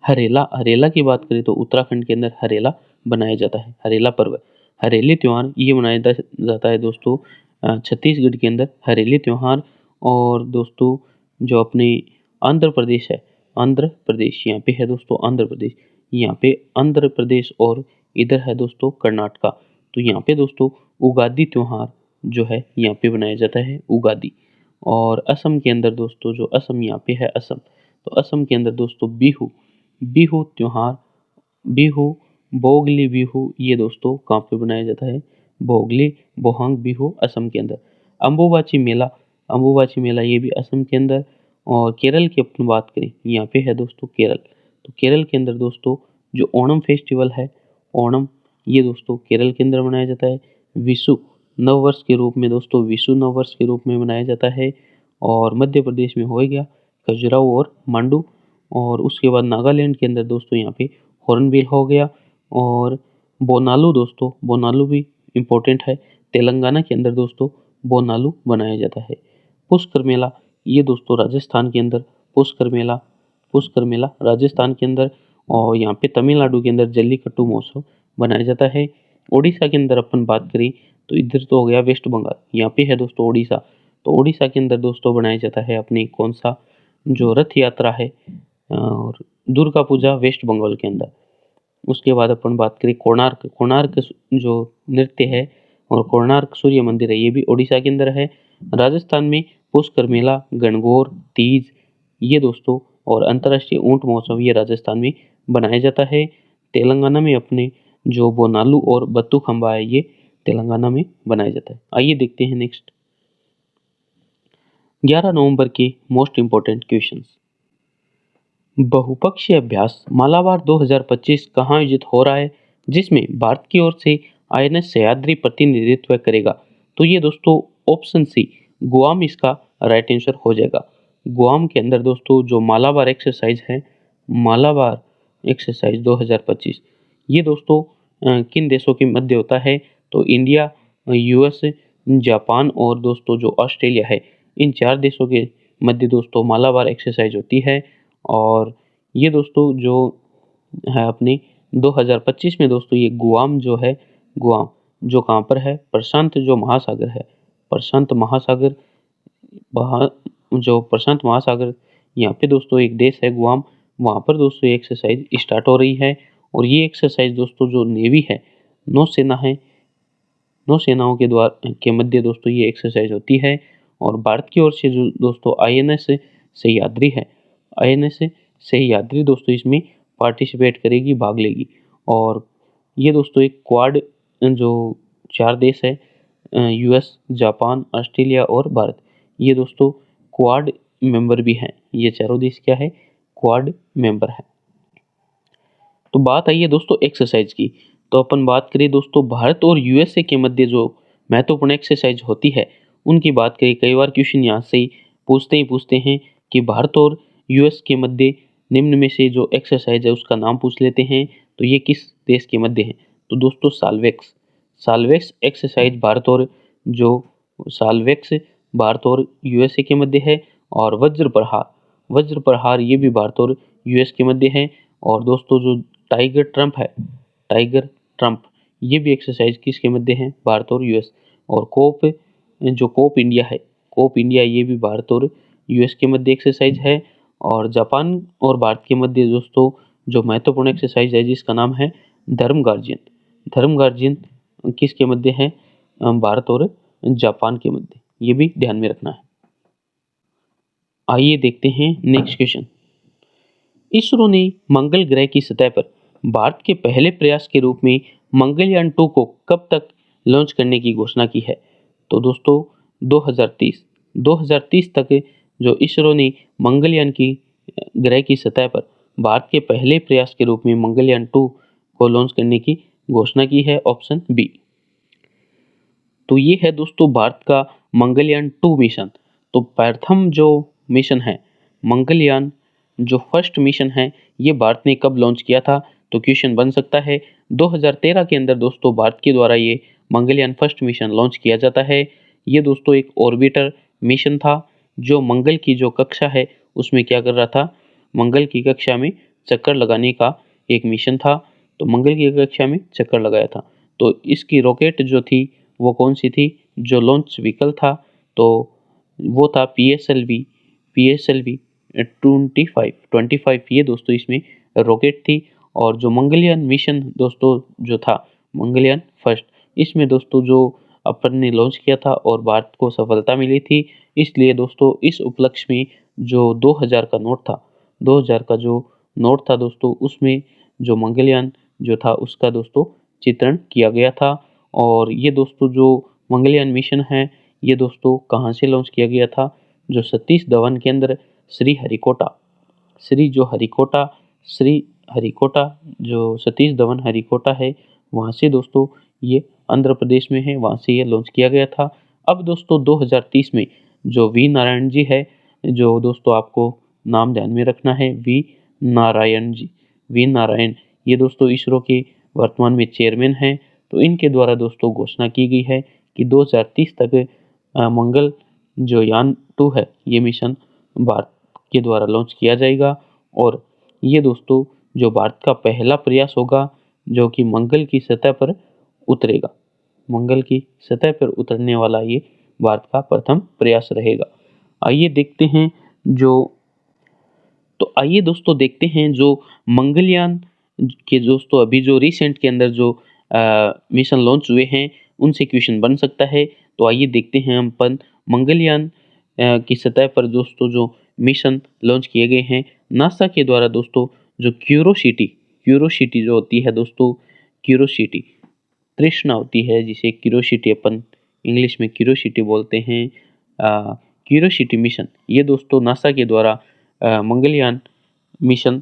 हरेला की बात करें तो उत्तराखंड के अंदर हरेला बनाया जाता है, हरेला पर्व, हरेली त्योहार ये मनाया जाता है दोस्तों छत्तीसगढ़ के अंदर हरेली त्योहार, और दोस्तों जो अपने आंध्र प्रदेश है, आंध्र प्रदेश यहाँ पे है दोस्तों, आंध्र प्रदेश, यहाँ पे आंध्र प्रदेश और इधर है दोस्तों कर्नाटका। तो यहाँ पे दोस्तों उगादी त्योहार जो है यहाँ पे बनाया जाता है, उगादी। और असम के अंदर दोस्तों, जो असम यहाँ पे है असम, तो असम के अंदर दोस्तों बिहू, बिहू त्योहार, बिहू, भोगली बिहू, ये दोस्तों कहाँ पे बनाया जाता है, भोगली, बोहांग बिहू असम के अंदर। अम्बुबाची मेला, अम्बुबाची मेला ये भी असम के अंदर। और केरल की अपन बात करें, यहाँ पे है दोस्तों केरल, तो केरल के अंदर दोस्तों जो ओणम फेस्टिवल है, ओणम, ये दोस्तों केरल के अंदर मनाया जाता है। विशु नववर्ष के रूप में दोस्तों, विशु नववर्ष के रूप में मनाया जाता है। और मध्य प्रदेश में हो गया खजुराहो और मांडू। और उसके बाद नागालैंड के अंदर दोस्तों यहाँ पे हॉर्नबिल हो गया। और बोनालू दोस्तों, बोनालू भी इम्पोर्टेंट है, तेलंगाना के अंदर दोस्तों बोनालू बनाया जाता है। पुष्कर मेला, ये दोस्तों राजस्थान के अंदर पुष्कर मेला, पुष्कर मेला राजस्थान के अंदर। और यहाँ पे तमिलनाडु के अंदर जल्लीकट्टू महोत्सव बनाया जाता है। उड़ीसा के अंदर अपन बात करें तो इधर तो हो गया वेस्ट बंगाल, यहाँ पे है दोस्तों उड़ीसा। तो उड़ीसा के अंदर दोस्तों बनाया जाता है अपनी कौन सा, जो रथ यात्रा है और दुर्गा पूजा वेस्ट बंगाल के अंदर। उसके बाद अपन बात करें कोणार्क, कोणार्क जो नृत्य है और कोणार्क सूर्य मंदिर है, ये भी उड़ीसा के अंदर है। राजस्थान में पुष्कर मेला, गणगौर, तीज, ये दोस्तों, और अंतर्राष्ट्रीय ऊंट महोत्सव ये राजस्थान में बनाया जाता है। तेलंगाना में अपने जो बोनालू और बत्तुखंबा है, ये तेलंगाना में बनाया जाता है। आइए देखते हैं नेक्स्ट 11 नवंबर के मोस्ट इंपोर्टेंट क्वेश्चंस। बहुपक्षीय अभ्यास मालाबार 2025 कहाँ आयोजित हो रहा है, जिसमें भारत की ओर से आईएनएस सह्याद्री प्रतिनिधित्व करेगा। तो ये दोस्तों ऑप्शन सी गुआम इसका राइट आंसर हो जाएगा। गुआम के अंदर दोस्तों जो मालाबार एक्सरसाइज है, मालाबार एक्सरसाइज 2025, ये दोस्तों किन देशों के मध्य होता है, तो इंडिया, यूएस, जापान और दोस्तों जो ऑस्ट्रेलिया है, इन 4 देशों के मध्य दोस्तों मालाबार एक्सरसाइज होती है। और ये दोस्तों जो है अपने 2025 में दोस्तों ये गुआम जो है, गुआम जो कहाँ पर है, प्रशांत जो महासागर है, प्रशांत महासागर, जो प्रशांत महासागर, यहाँ पे दोस्तों एक देश है गुआम, वहाँ पर दोस्तों ये एक्सरसाइज स्टार्ट हो रही है। और ये एक्सरसाइज दोस्तों जो नेवी है, नौसेना है, नौसेनाओं के द्वारा के मध्य दोस्तों ये एक्सरसाइज होती है। और भारत की ओर से जो दोस्तों आईएनएस सह्याद्री है, आईएनएस सह्याद्री दोस्तों इसमें पार्टिसिपेट करेगी, भाग लेगी। और ये दोस्तों एक क्वाड जो 4 देश है, यूएस, जापान, ऑस्ट्रेलिया और भारत, ये दोस्तों क्वाड मेंबर भी हैं। ये चारों देश क्या है, क्वाड मेंबर है। तो बात आई है दोस्तों एक्सरसाइज की, तो अपन बात करें दोस्तों भारत और यूएसए के मध्य जो महत्वपूर्ण एक्सरसाइज होती है उनकी बात करें। कई बार क्वेश्चन यहाँ से ही पूछते हैं कि भारत और यूएस के मध्य निम्न में से जो एक्सरसाइज है उसका नाम पूछ लेते हैं, तो ये किस देश के मध्य है, तो दोस्तों साल्वेक्स, साल्वेक्स एक्सरसाइज भारत और जो साल्वेक्स भारत और यूएसए के मध्य है। और वज्र प्रहार, वज्र प्रहार ये भी भारत और यूएस के मध्य है। और दोस्तों जो टाइगर ट्रंप है, टाइगर ट्रंप, ये भी एक्सरसाइज किसके मध्य है, भारत और यूएस। और कोप, जो कोप इंडिया है, कोप इंडिया, ये भी भारत और यूएस के मध्य एक्सरसाइज है। और जापान और भारत के मध्य दोस्तों जो महत्वपूर्ण एक्सरसाइज है जिसका नाम है धर्म गार्जियन, धर्म गार्जियन किसके मध्य है, भारत और जापान के मध्य, ये भी ध्यान में रखना है। आइए देखते हैं नेक्स्ट क्वेश्चन। इसरो ने मंगल ग्रह की सतह पर भारत के पहले प्रयास के रूप में मंगलयान 2 को कब तक लॉन्च करने की घोषणा की है, तो दोस्तों 2030 तक जो इसरो ने मंगलयान की ग्रह की सतह पर भारत के पहले प्रयास के रूप में मंगलयान 2 को लॉन्च करने की घोषणा की है, ऑप्शन बी। तो ये है दोस्तों भारत का मंगलयान 2 मिशन। तो प्रथम जो मिशन है मंगलयान, जो फर्स्ट मिशन है, ये भारत ने कब लॉन्च किया था, तो क्वेश्चन बन सकता है 2013 के अंदर दोस्तों भारत के द्वारा ये मंगलयान फर्स्ट मिशन लॉन्च किया जाता है। ये दोस्तों एक ऑर्बिटर मिशन था जो मंगल की जो कक्षा है उसमें क्या कर रहा था, मंगल की कक्षा में चक्कर लगाने का एक मिशन था। तो मंगल की कक्षा में चक्कर लगाया था। तो इसकी रॉकेट जो थी वो कौन सी थी, जो लॉन्च व्हीकल था, तो वो था पीएसएलवी 25 ये दोस्तों इसमें रॉकेट थी। और जो मंगलयान मिशन दोस्तों जो था, मंगलयान फर्स्ट, इसमें दोस्तों जो अपन ने लॉन्च किया था और भारत को सफलता मिली थी। इसलिए दोस्तों इस उपलक्ष्य में जो 2000 का नोट था, 2000 का जो नोट था दोस्तों, उसमें जो मंगलयान जो था उसका दोस्तों चित्रण किया गया था। और ये दोस्तों जो मंगलयान मिशन है, ये दोस्तों कहाँ से लॉन्च किया गया था? जो सतीश धवन केंद्र श्री हरिकोटा जो सतीश धवन हरिकोटा है, वहाँ से दोस्तों ये आंध्र प्रदेश में है, वहाँ से ये लॉन्च किया गया था। अब दोस्तों 2030 में जो वी नारायण जी है, जो दोस्तों आपको नाम ध्यान में रखना है, वी नारायण जी, वी नारायण, ये दोस्तों इसरो के वर्तमान में चेयरमैन हैं। तो इनके द्वारा दोस्तों घोषणा की गई है कि 2030 तक मंगल जो यान 2 है, ये मिशन भारत के द्वारा लॉन्च किया जाएगा। और ये दोस्तों जो भारत का पहला प्रयास होगा जो कि मंगल की सतह पर उतरेगा, मंगल की सतह पर उतरने वाला ये भारत का प्रथम प्रयास रहेगा। आइए देखते हैं जो तो आइए दोस्तों देखते हैं जो मंगलयान के दोस्तों अभी जो रिसेंट के अंदर जो मिशन लॉन्च हुए हैं, उनसे क्वेश्चन बन सकता है। तो आइए देखते हैं हम अपन मंगलयान की सतह पर दोस्तों जो मिशन लॉन्च किए गए हैं नासा के द्वारा दोस्तों, जो क्यूरोसिटी जो होती है दोस्तों, क्यूरोसिटी तृष्णा होती है, जिसे क्यूरोसिटी अपन इंग्लिश में क्यूरोसिटी बोलते हैं। क्यूरोसिटी मिशन ये दोस्तों नासा के द्वारा मंगलयान मिशन,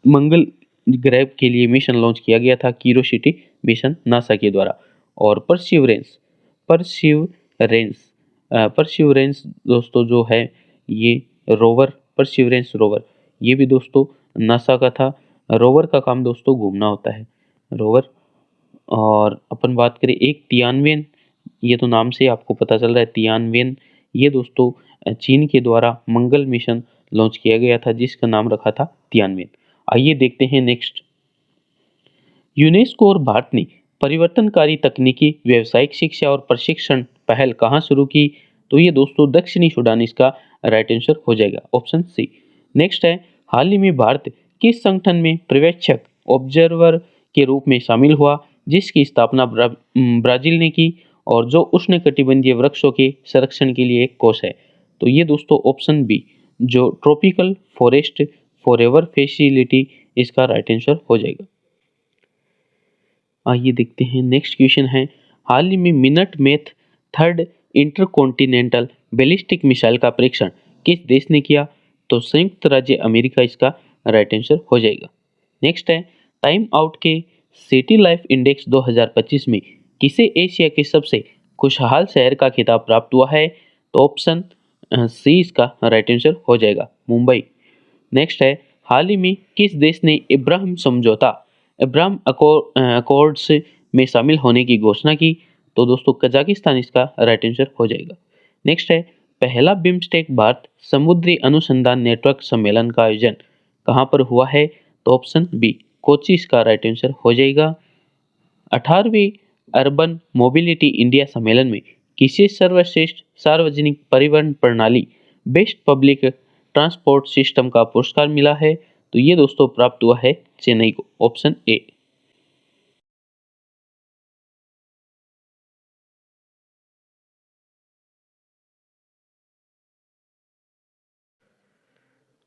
मंगल ग्रह के लिए मिशन लॉन्च किया गया था, क्यूरोसिटी मिशन नासा के द्वारा। और परसिवरेंस दोस्तों जो है ये रोवर, परसिवरेंस रोवर, ये भी दोस्तों नासा का था। रोवर का काम दोस्तों घूमना होता है, रोवर। और अपन बात करें एक तियानवेन, ये तो नाम से आपको पता चल रहा है तियानवेन, ये दोस्तों चीन के द्वारा मंगल मिशन लॉन्च किया गया था जिसका नाम रखा था तियानवेन। आइए देखते हैं नेक्स्ट। यूनेस्को और भारत ने परिवर्तनकारी तकनीकी व्यावसायिक शिक्षा और प्रशिक्षण पहल कहाँ शुरू की? तो ये दोस्तों दक्षिणी सूडान इसका राइट आंसर हो जाएगा, ऑप्शन सी। नेक्स्ट है, हाल ही में भारत किस संगठन में पर्यवेक्षक ऑब्जर्वर के रूप में शामिल हुआ जिसकी स्थापना ब्राजील ने की और जो उष्णकटिबंधीय वृक्षों के संरक्षण के लिए एक कोष है? तो ये दोस्तों ऑप्शन बी, जो ट्रॉपिकल फॉरेस्ट फॉरएवर फैसिलिटी, इसका राइट आंसर हो जाएगा। आइए देखते हैं नेक्स्ट क्वेश्चन है, हाल ही में minute math third intercontinental ballistic missile का परीक्षण किस देश ने किया? तो संयुक्त राज्य अमेरिका इसका राइट आंसर हो जाएगा। नेक्स्ट है, टाइम आउट के सिटी लाइफ इंडेक्स 2025 में किसे एशिया के सबसे खुशहाल शहर का खिताब प्राप्त हुआ है? तो ऑप्शन सी इसका राइट आंसर हो जाएगा, मुंबई। नेक्स्ट है, हाल ही में किस देश ने इब्राहिम अकॉर्ड्स में शामिल होने की घोषणा की? तो दोस्तों कजाकिस्तान इसका राइट आंसर हो जाएगा। नेक्स्ट है, पहला बिम्स्टेक भारत समुद्री अनुसंधान नेटवर्क सम्मेलन का आयोजन कहाँ पर हुआ है? तो ऑप्शन बी, कोच्चि इसका राइट आंसर हो जाएगा। 18वीं अर्बन मोबिलिटी इंडिया सम्मेलन में किसे सर्वश्रेष्ठ सार्वजनिक परिवहन प्रणाली बेस्ट पब्लिक ट्रांसपोर्ट सिस्टम का पुरस्कार मिला है? तो ये दोस्तों प्राप्त हुआ है चेन्नई को, ऑप्शन ए।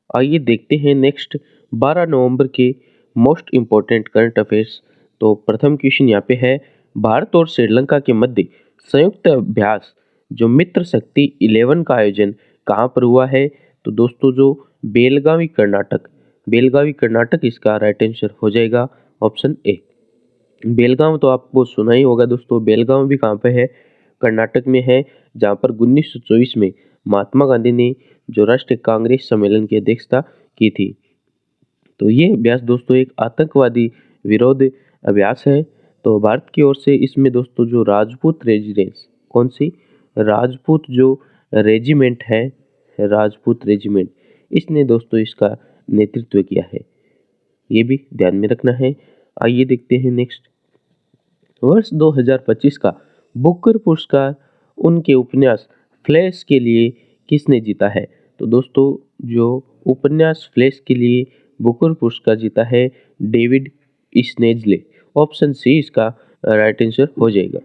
आइए देखते हैं नेक्स्ट 12 नवंबर के मोस्ट इम्पोर्टेंट करंट अफेयर्स। तो प्रथम क्वेश्चन यहाँ पे है, भारत और श्रीलंका के मध्य संयुक्त अभ्यास जो मित्र शक्ति 11 का आयोजन कहाँ पर हुआ है? तो दोस्तों जो बेलगावी कर्नाटक इसका राइट आंसर हो जाएगा, ऑप्शन ए। बेलगांव तो आपको सुना ही होगा दोस्तों, बेलगांव भी कहाँ पे है? कर्नाटक में है, जहाँ पर 1924 में महात्मा गांधी ने जो राष्ट्रीय कांग्रेस सम्मेलन की अध्यक्षता की थी। तो ये अभ्यास दोस्तों एक आतंकवादी विरोध अभ्यास है। तो भारत की ओर से इसमें दोस्तों जो राजपूत रेजिडेंस, कौन सी? राजपूत जो रेजिमेंट है, राजपूत रेजिमेंट, इसने दोस्तों इसका नेतृत्व किया है, ये भी ध्यान में रखना है। आइए देखते हैं नेक्स्ट। वर्ष 2025 का बुकर पुरस्कार उनके उपन्यास फ्लैश के लिए किसने जीता है? तो दोस्तों जो उपन्यास फ्लैश के लिए बुकर पुरस्कार जीता है डेविड स्नेजले। ऑप्शन सी इसका राइट आंसर हो जाएगा।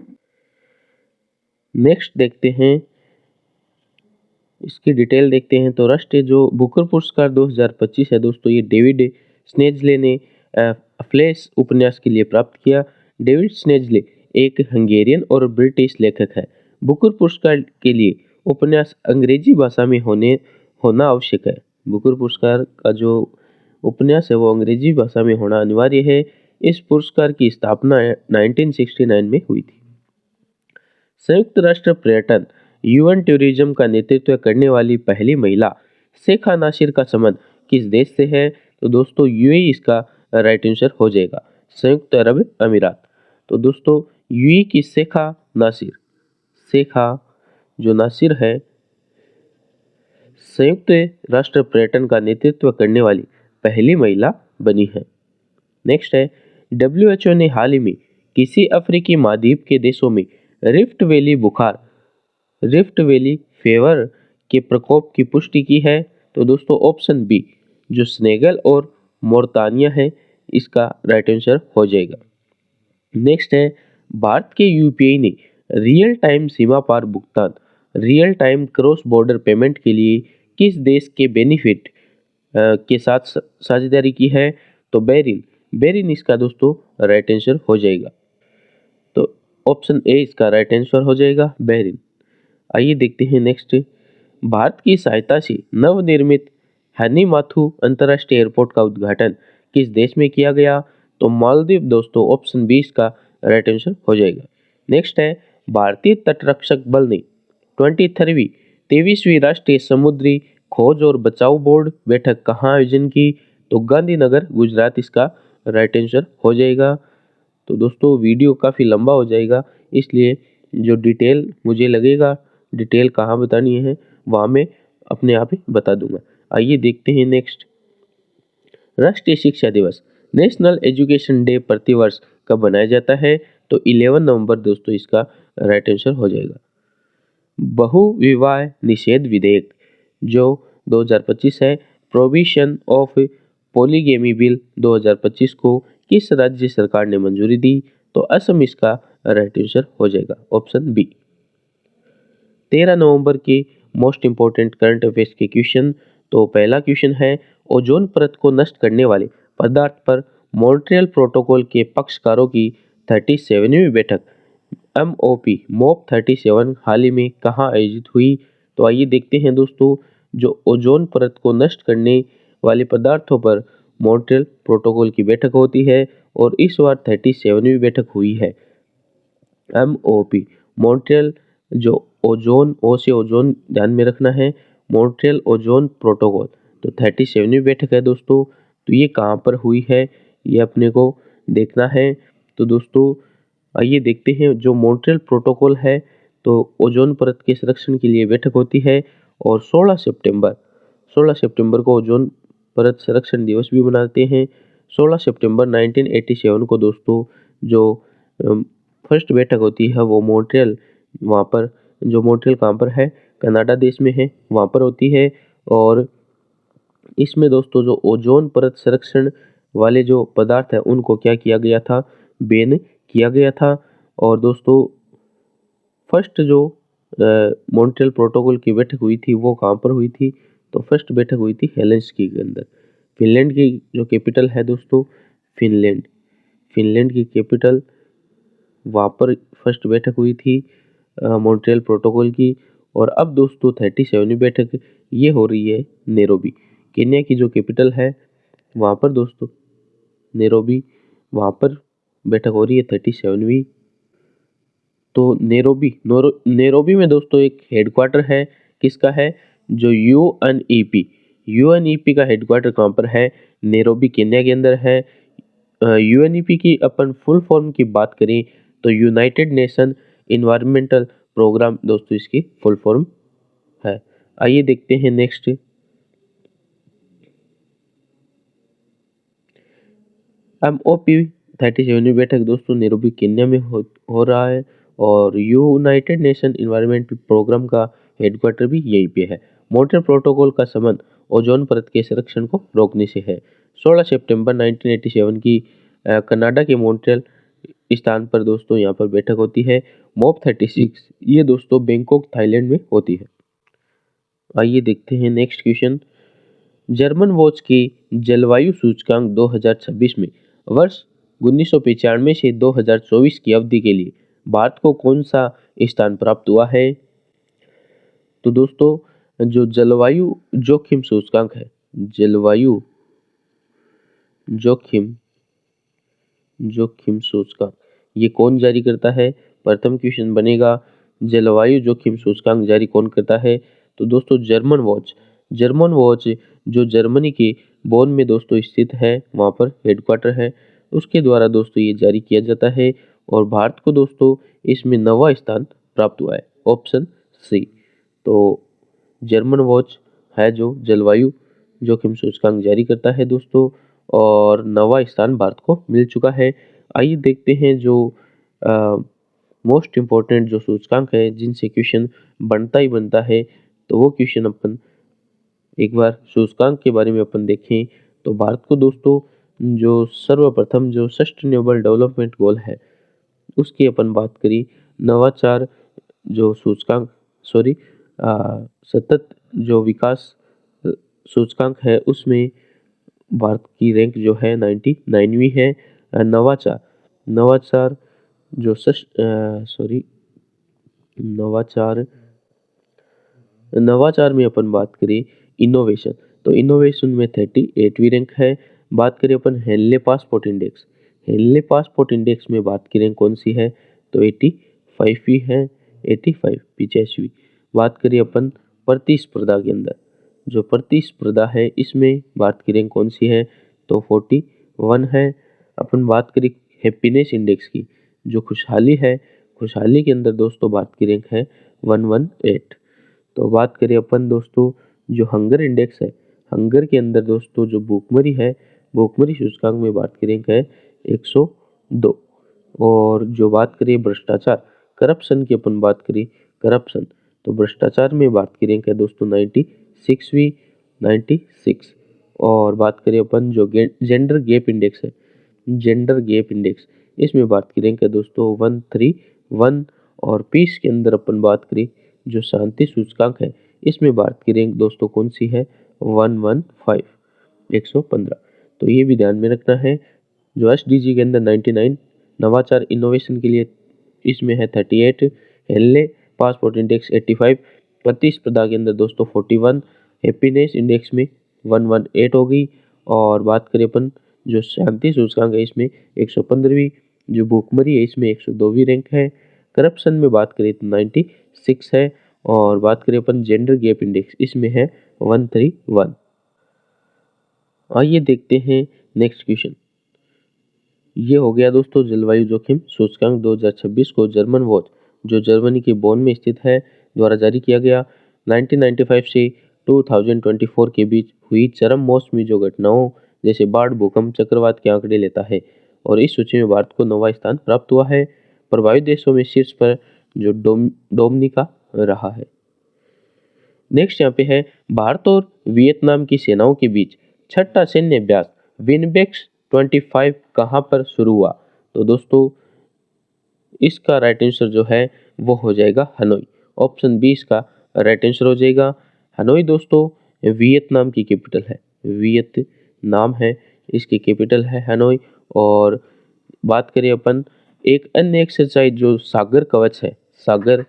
नेक्स्ट देखते हैं, इसकी डिटेल देखते हैं। तो राष्ट्रीय जो बुकर पुरस्कार 2025 है दोस्तों, ये डेविड स्नेजले ने फ्लैश उपन्यास के लिए प्राप्त किया। डेविड स्नेजले एक हंगेरियन और ब्रिटिश लेखक है। बुकर पुरस्कार के लिए उपन्यास अंग्रेजी भाषा में होना आवश्यक है। बुकर पुरस्कार का जो उपन्यास है वो अंग्रेजी भाषा में होना अनिवार्य है। इस पुरस्कार की स्थापना 1969 में हुई थी। संयुक्त राष्ट्र पर्यटन यूएन टूरिज्म का नेतृत्व करने वाली पहली महिला शेखा नासिर का संबंध किस देश से है? तो दोस्तों यूएई इसका राइट आंसर हो जाएगा, संयुक्त अरब अमीरात। तो दोस्तों यूएई की शेखा जो नासिर है, संयुक्त राष्ट्र पर्यटन का नेतृत्व करने वाली पहली महिला बनी है। नेक्स्ट है, डब्ल्यूएचओ ने हाल ही में किसी अफ्रीकी महाद्वीप के देशों में रिफ्ट वैली बुखार, रिफ्ट वैली फीवर के प्रकोप की पुष्टि की है? तो दोस्तों ऑप्शन बी जो सेनेगल और मोरतानिया है, इसका राइट आंसर हो जाएगा। नेक्स्ट है, भारत के यूपीआई ने रियल टाइम सीमा पार भुगतान, real time cross border payment के लिए किस देश के बेनिफिट के साथ साझेदारी की है? तो बेरिन इसका दोस्तों राइट आंसर हो जाएगा। तो ऑप्शन ए इसका राइट आंसर हो जाएगा, बेरिन। आइए देखते हैं नेक्स्ट, भारत की सहायता से नवनिर्मित हनी माथु अंतर्राष्ट्रीय एयरपोर्ट का उद्घाटन किस देश में किया गया? तो मालदीव दोस्तों, ऑप्शन बी इसका राइट आंसर हो जाएगा। नेक्स्ट है, भारतीय तटरक्षक बल ने 23वीं राष्ट्रीय समुद्री खोज और बचाव बोर्ड बैठक कहाँ आयोजन की? तो गांधीनगर गुजरात, इसका राइट आंसर हो जाएगा। तो दोस्तों वीडियो काफ़ी लंबा हो जाएगा, इसलिए जो डिटेल मुझे लगेगा, डिटेल कहाँ बतानी है वहाँ मैं अपने आप ही बता दूंगा। आइए देखते हैं नेक्स्ट, राष्ट्रीय शिक्षा दिवस नेशनल एजुकेशन डे प्रतिवर्ष कब मनाया जाता है? तो 11 नवंबर दोस्तों, इसका राइट आंसर हो जाएगा। बहु विवाह निषेध विधेयक जो 2025 है, प्रोविशन ऑफ पॉलीगेमी बिल 2025 को किस राज्य सरकार ने मंजूरी दी? तो असम इसका राइट आंसर हो जाएगा, ऑप्शन बी। 13 नवंबर के मोस्ट इंपोर्टेंट करंट अफेयर्स के क्वेश्चन। तो पहला क्वेश्चन है, ओजोन परत को नष्ट करने वाले पदार्थ पर मॉन्ट्रियल प्रोटोकॉल के पक्षकारों की 37वीं बैठक MOP 37 हाल ही में कहाँ आयोजित हुई? तो आइए देखते हैं दोस्तों, जो ओजोन परत को नष्ट करने वाले पदार्थों पर मॉन्ट्रियल प्रोटोकॉल की बैठक होती है और इस बार 37वीं बैठक हुई है। MOP मॉन्ट्रियल जो ओजोन, ओ से ओजोन ध्यान में रखना है, मॉन्ट्रियल ओजोन प्रोटोकॉल। तो 37वीं बैठक है दोस्तों। तो ये कहाँ पर हुई है, ये अपने को देखना है। तो दोस्तों आइए देखते हैं, जो मॉन्ट्रियल प्रोटोकॉल है तो ओजोन परत के संरक्षण के लिए बैठक होती है और 16 सितंबर को ओजोन परत संरक्षण दिवस भी मनाते हैं। 16 सितंबर 1987 को दोस्तों जो फर्स्ट बैठक होती है वो मॉन्ट्रियल, वहाँ पर जो मॉन्ट्रियल कहाँ पर है, कनाडा देश में है, वहाँ पर होती है। और इसमें दोस्तों जो ओजोन परत संरक्षण वाले जो पदार्थ है उनको क्या किया गया था, बैन किया गया था। और दोस्तों फर्स्ट जो मॉन्ट्रियल प्रोटोकॉल की बैठक हुई थी वो कहाँ पर हुई थी? तो फर्स्ट बैठक हुई थी हेलेंसिकी के अंदर। फिनलैंड की जो कैपिटल है दोस्तों, फिनलैंड की कैपिटल, वहाँ पर फर्स्ट बैठक हुई थी मॉन्ट्रियल प्रोटोकॉल की। और अब दोस्तों 37वीं बैठक ये हो रही है नैरोबी, केन्या की जो कैपिटल है वहाँ पर दोस्तों, नैरोबी, वहाँ पर बैठक हो रही है 37वीं। तो नैरोबी में दोस्तों एक हेडक्वार्टर है, किसका है? जो यूएनईपी का हेडक्वार्टर कहाँ पर है? नैरोबी केन्या के अंदर है। यूएनईपी की अपन फुल फॉर्म की बात करें तो यूनाइटेड नेशन इन्वायरमेंटल प्रोग्राम दोस्तों इसकी फुल फॉर्म है। आइए देखते हैं नेक्स्ट, MOP 37वीं बैठक दोस्तों नैरोबी केन्या में हो रहा है और यूनाइटेड नेशन इन्वायरमेंट प्रोग्राम का हेडक्वार्टर भी यहीं पे है। मॉन्ट्रियल प्रोटोकॉल का संबंध ओजोन परत के संरक्षण को रोकने से है। 16 सितंबर 1987 की कनाडा के मॉन्ट्रियल स्थान पर दोस्तों यहाँ पर बैठक होती है। मॉप 36 ये दोस्तों बैंकॉक थाईलैंड में होती है। आइए देखते हैं नेक्स्ट क्वेश्चन। जर्मन वॉच की जलवायु सूचकांक 2026 में वर्ष 1995 से 2024 की अवधि के लिए भारत को कौन सा स्थान प्राप्त हुआ है? तो दोस्तों जो जलवायु जोखिम सूचकांक है, जलवायु जोखिम सूचकांक ये कौन जारी करता है? प्रथम क्वेश्चन बनेगा जलवायु जोखिम सूचकांक जारी कौन करता है? तो दोस्तों जर्मन वॉच जो जर्मनी के बोन में दोस्तों स्थित है, वहाँ पर हेडक्वार्टर है, उसके द्वारा दोस्तों ये जारी किया जाता है और भारत को दोस्तों इसमें 9वां स्थान प्राप्त हुआ है, ऑप्शन सी। तो जर्मन वॉच है जो जलवायु जोखिम सूचकांक जारी करता है दोस्तों और 9वां स्थान भारत को मिल चुका है। आइए देखते हैं जो मोस्ट इम्पोर्टेंट जो सूचकांक है जिनसे क्वेश्चन बनता ही बनता है, तो वो क्वेश्चन अपन एक बार सूचकांक के बारे में अपन देखें तो भारत को दोस्तों जो सर्वप्रथम जो सस्टेनेबल डेवलपमेंट गोल है उसकी अपन बात करी, नवाचार जो सूचकांक सतत जो विकास सूचकांक है उसमें भारत की रैंक जो है 99वीं है। नवाचार जो नवाचार में अपन बात करें इनोवेशन, तो इनोवेशन में 38वीं रैंक है। बात करें अपन हेनले पासपोर्ट इंडेक्स में बात की रैंक कौन सी है? तो 85वीं है, 85 बात करें अपन प्रतिस्पर्धा के अंदर, जो प्रतिस्पर्धा है इसमें भारत की रैंक कौन सी है? तो 41 है। अपन बात करें हैप्पीनेस इंडेक्स की, जो खुशहाली है, खुशहाली के अंदर दोस्तों भारत की रैंक है 118। तो बात करें अपन दोस्तों जो हंगर इंडेक्स है, हंगर के अंदर दोस्तों जो भूखमरी है, भूखमरी सूचकांक में भारत की रैंक है 102। और जो बात करें भ्रष्टाचार करप्शन की अपन बात करें करप्शन, तो भ्रष्टाचार में भारत की रैंक है दोस्तों 96। और बात करें अपन जो जेंडर गैप इंडेक्स है, जेंडर गैप इंडेक्स इसमें भारत की रैंक है दोस्तों 131। और पीस के अंदर अपन बात करें जो शांति सूचकांक है इसमें भारत की रैंक दोस्तों कौन सी है? 115। तो ये भी ध्यान में रखना है। जो एसडीजी के अंदर 99, नवाचार इनोवेशन के लिए इसमें है 38, हेनले पासपोर्ट इंडेक्स 85, प्रतिस्पर्धा के अंदर दोस्तों 41, हैप्पीनेस इंडेक्स में 118 हो गई। और बात करें अपन जो शांति सूचकांक है इसमें 115वीं, जो भूखमरी है इसमें 102वीं रैंक है, करप्शन में बात करें तो 96 है। और बात करें अपन जेंडर गैप इंडेक्स इसमें है 131। आइए देखते हैं नेक्स्ट क्वेश्चन। ये हो गया दोस्तों जलवायु जोखिम सूचकांक 2026 को जर्मन वॉच जो जर्मनी के बोन में स्थित है द्वारा जारी किया गया। 1995 से 2024 के बीच हुई चरम मौसमी जो घटनाओं जैसे बाढ़, भूकंप, चक्रवात के आंकड़े लेता है और इस सूची में भारत को 9वां स्थान प्राप्त हुआ है। प्रभावित देशों में शीर्ष पर जो डोमिनिका रहा है। नेक्स्ट यहाँ पे है भारत और वियतनाम की सेनाओं के बीच छठा सैन्य अभ्यास विनबेक्स 25 कहाँ पर शुरू हुआ? तो दोस्तों इसका राइट आंसर जो है वो हो जाएगा हनोई, ऑप्शन बी इसका राइट आंसर हो जाएगा। हनोई दोस्तों वियतनाम की कैपिटल है, वियतनाम है इसकी कैपिटल है हनोई। और बात करें अपन एक अन्य एक्सरसाइज जो सागर कवच है, सागर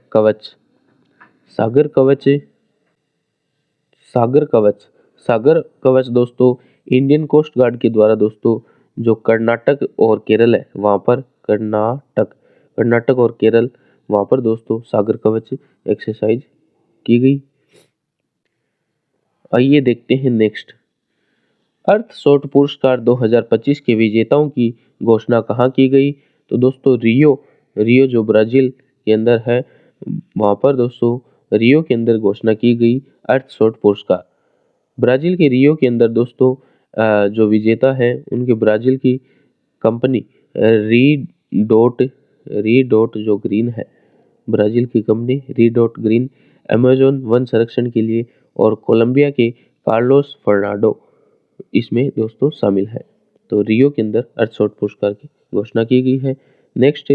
कवच दोस्तों इंडियन कोस्ट गार्ड के द्वारा दोस्तों जो कर्नाटक और केरल है वहाँ पर कर्नाटक और केरल वहाँ पर दोस्तों सागर कवच एक्सरसाइज की गई। आइए देखते हैं नेक्स्ट। अर्थ शॉट पुरस्कार 2025 के विजेताओं की घोषणा कहाँ की गई? तो दोस्तों रियो जो ब्राजील के अंदर है वहाँ पर दोस्तों रियो के अंदर घोषणा की गई अर्थ शॉट पुरस्कार। ब्राजील के रियो के अंदर दोस्तों जो विजेता है उनके ब्राजील की कंपनी री डॉट जो ग्रीन है ब्राजील की कंपनी रीडॉट ग्रीन, अमेज़न वन संरक्षण के लिए और कोलंबिया के कार्लोस फर्नांडो इसमें दोस्तों शामिल है। तो रियो के अंदर अर्थशॉट पुरस्कार की घोषणा की गई है। नेक्स्ट,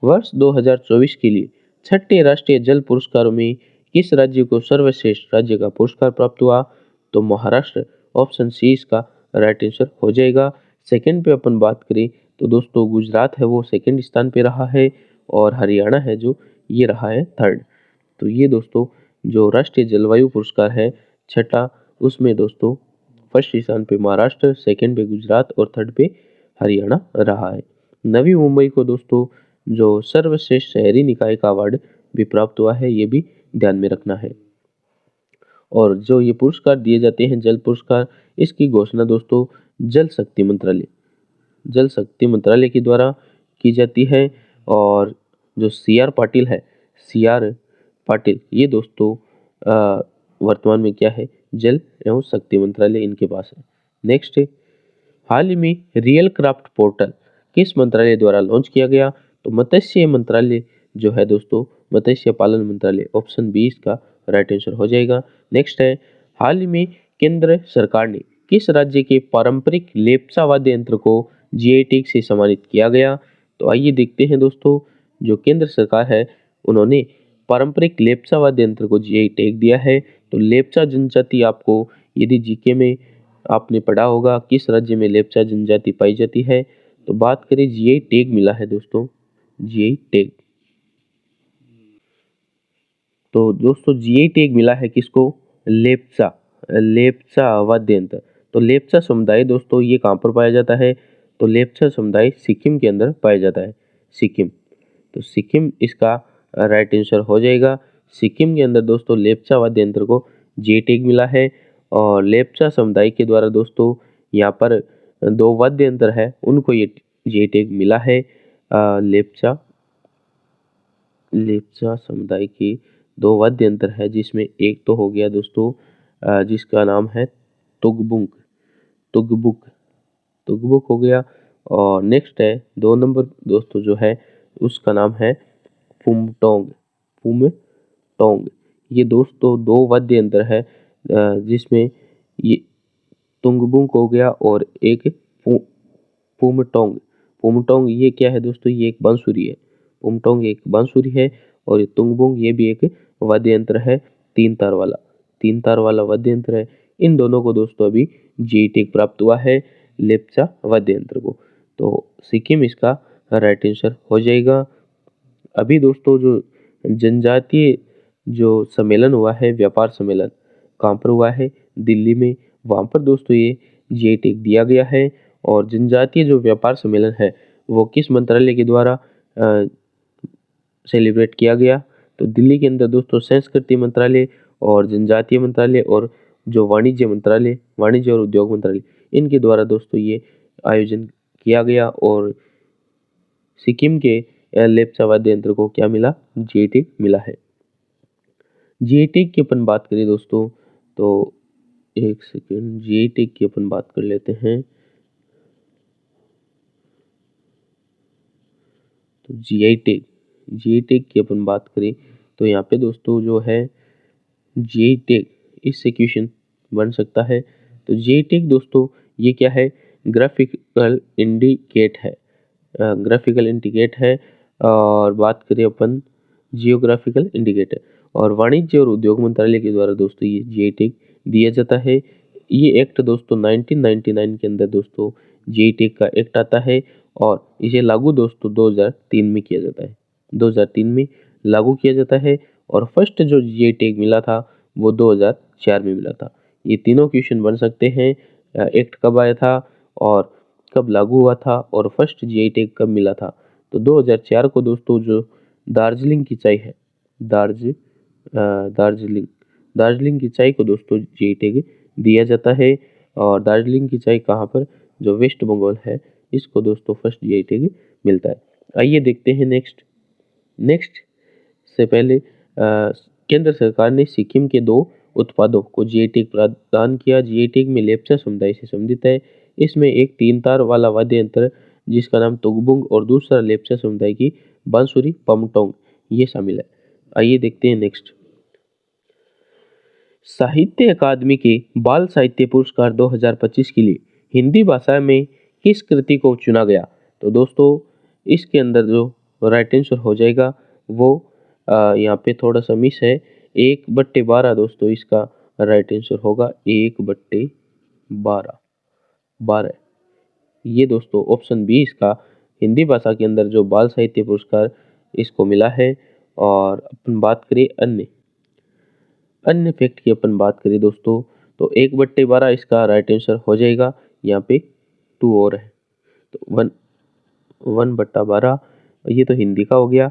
वर्ष 2024 के लिए छठे राष्ट्रीय जल पुरस्कारों में किस राज्य को सर्वश्रेष्ठ राज्य का पुरस्कार प्राप्त हुआ? तो महाराष्ट्र, ऑप्शन सी इसका राइट आंसर हो जाएगा। सेकंड पे अपन बात करें तो दोस्तों गुजरात है वो सेकंड स्थान पे रहा है और हरियाणा है जो ये रहा है थर्ड। तो ये दोस्तों जो राष्ट्रीय जलवायु पुरस्कार है छठा, उसमें दोस्तों फर्स्ट स्थान पे महाराष्ट्र, सेकंड पे गुजरात और थर्ड पे हरियाणा रहा है। नवी मुंबई को दोस्तों जो सर्वश्रेष्ठ शहरी निकाय का अवार्ड भी प्राप्त हुआ है, ये भी ध्यान में रखना है। और जो ये पुरस्कार दिए जाते हैं जल पुरस्कार, इसकी घोषणा दोस्तों जल शक्ति मंत्रालय के द्वारा की जाती है। और जो CR पाटिल है, CR पाटिल, ये दोस्तों वर्तमान में क्या है, जल एवं शक्ति मंत्रालय इनके पास है। नेक्स्ट है, हाल ही में रियल क्राफ्ट पोर्टल किस मंत्रालय द्वारा लॉन्च किया गया? तो मत्स्य मंत्रालय जो है दोस्तों, मत्स्य पालन मंत्रालय, ऑप्शन बी इसका राइट आंसर हो जाएगा। नेक्स्ट है, हाल ही में केंद्र सरकार ने किस राज्य के पारंपरिक लेप्चा वाद्य यंत्र को GI टैग से सम्मानित किया गया? तो आइए देखते हैं दोस्तों, जो केंद्र सरकार है उन्होंने पारंपरिक लेप्चा वाद्य यंत्र को GI टैग दिया है। तो लेप्चा जनजाति आपको यदि जीके में आपने पढ़ा होगा किस राज्य में लेप्चा जनजाति पाई जाती है। तो बात करें GI टैग मिला है दोस्तों, GI टैग। तो दोस्तों GI टैग मिला है किसको? लेप्चा वाद्य यंत्र। तो लेप्चा समुदाय दोस्तों ये कहाँ पर पाया जाता है? तो लेप्चा समुदाय सिक्किम के अंदर पाया जाता है, सिक्किम। तो सिक्किम इसका राइट आंसर हो जाएगा। सिक्किम के अंदर दोस्तों लेप्चा वाद्य यंत्र को GI टैग मिला है और लेप्चा समुदाय के द्वारा दोस्तों यहाँ पर दो वाद्य यंत्र है उनको ये GI टैग मिला है। लेप्चा समुदाय की दो वाद्य यंत्र है जिसमें एक तो हो गया दोस्तों जिसका नाम है तुगबुक हो गया। और नेक्स्ट है 2 नंबर दोस्तों जो है उसका नाम है पुमटोंग। ये दोस्तों दो वाद्य यंत्र है जिसमें ये तुंगबुक हो गया और एक पुमटोंग ये क्या है दोस्तों? ये एक बांसुरी है। पुमटोंग एक बांसुरी है और ये तुंगबुक ये भी एक वाद्य यंत्र है, तीन तार वाला वाद्य यंत्र है। इन दोनों को दोस्तों अभी GI टैग प्राप्त हुआ है लेप्चा वाद्य यंत्र को। तो सिक्किम इसका राइट आंसर हो जाएगा। अभी दोस्तों जो जनजातीय जो सम्मेलन हुआ है, व्यापार सम्मेलन कहाँ पर हुआ है? दिल्ली में। वहाँ पर दोस्तों ये GI टैग दिया गया है। और जनजातीय जो व्यापार सम्मेलन है वो किस मंत्रालय के द्वारा सेलिब्रेट किया गया? तो दिल्ली के अंदर दोस्तों संस्कृति मंत्रालय और जनजातीय मंत्रालय और जो वाणिज्य और उद्योग मंत्रालय इनके द्वारा दोस्तों ये आयोजन किया गया। और सिक्किम के लेप्चा वाद्य यंत्र को क्या मिला? GI टैग मिला है। GI टैग की अपन बात करें दोस्तों तो एक सेकेंड, GI टैग की अपन बात कर लेते हैं। तो GI टैग की अपन बात करें तो यहाँ पे दोस्तों जो है GI टैग इससे क्वेश्चन बन सकता है। तो GI टैग दोस्तों ये क्या है? ग्राफिकल इंडिकेट है। और बात करें अपन जियोग्राफिकल इंडिकेटर और वाणिज्य और उद्योग मंत्रालय के द्वारा दोस्तों ये GI टैग दिया जाता है। ये एक्ट दोस्तों 1999 के अंदर दोस्तों GI टैग का एक्ट आता है और इसे लागू दोस्तों 2003 में किया जाता है। 2003 में लागू किया जाता है और फर्स्ट जो GI टैग मिला था वो 2004 में मिला था। ये तीनों क्वेश्चन बन सकते हैं। एक्ट कब आया था और कब लागू हुआ था और फर्स्ट GI टैग कब मिला था? तो 2004 को दोस्तों जो दार्जिलिंग की चाय है, दार्जिलिंग की चाय को दोस्तों GI टैग दिया जाता है। और दार्जिलिंग की चाय कहाँ पर? जो वेस्ट बंगाल है, इसको दोस्तों फर्स्ट GI टैग मिलता है। आइए देखते हैं नेक्स्ट से पहले केंद्र सरकार ने सिक्किम के दो उत्पादों को GI टैग प्रदान किया। GI टैग में लेप्चा समुदाय से संबंधित है। इसमें एक 3 तार वाला वाद्य यंत्र जिसका नाम तुगबुक और दूसरा लेप्चा समुदाय की बांसुरी पमटोंग ये शामिल है। आइए देखते हैं नेक्स्ट। साहित्य अकादमी के बाल साहित्य पुरस्कार 2025 के लिए हिंदी भाषा में किस कृति को चुना गया? तो दोस्तों इसके अंदर जो राइट आंसर हो जाएगा वो यहाँ पे थोड़ा सा मिस है, 1/12 दोस्तों इसका राइट आंसर होगा, 1/12 12। ये दोस्तों ऑप्शन बी इसका हिंदी भाषा के अंदर जो बाल साहित्य पुरस्कार इसको मिला है। और अपन बात करें अन्य फैक्ट की अपन बात करें दोस्तों, तो 1/12 इसका राइट आंसर हो जाएगा। यहाँ पे 2 और है, तो 1/12 ये तो हिंदी का हो गया।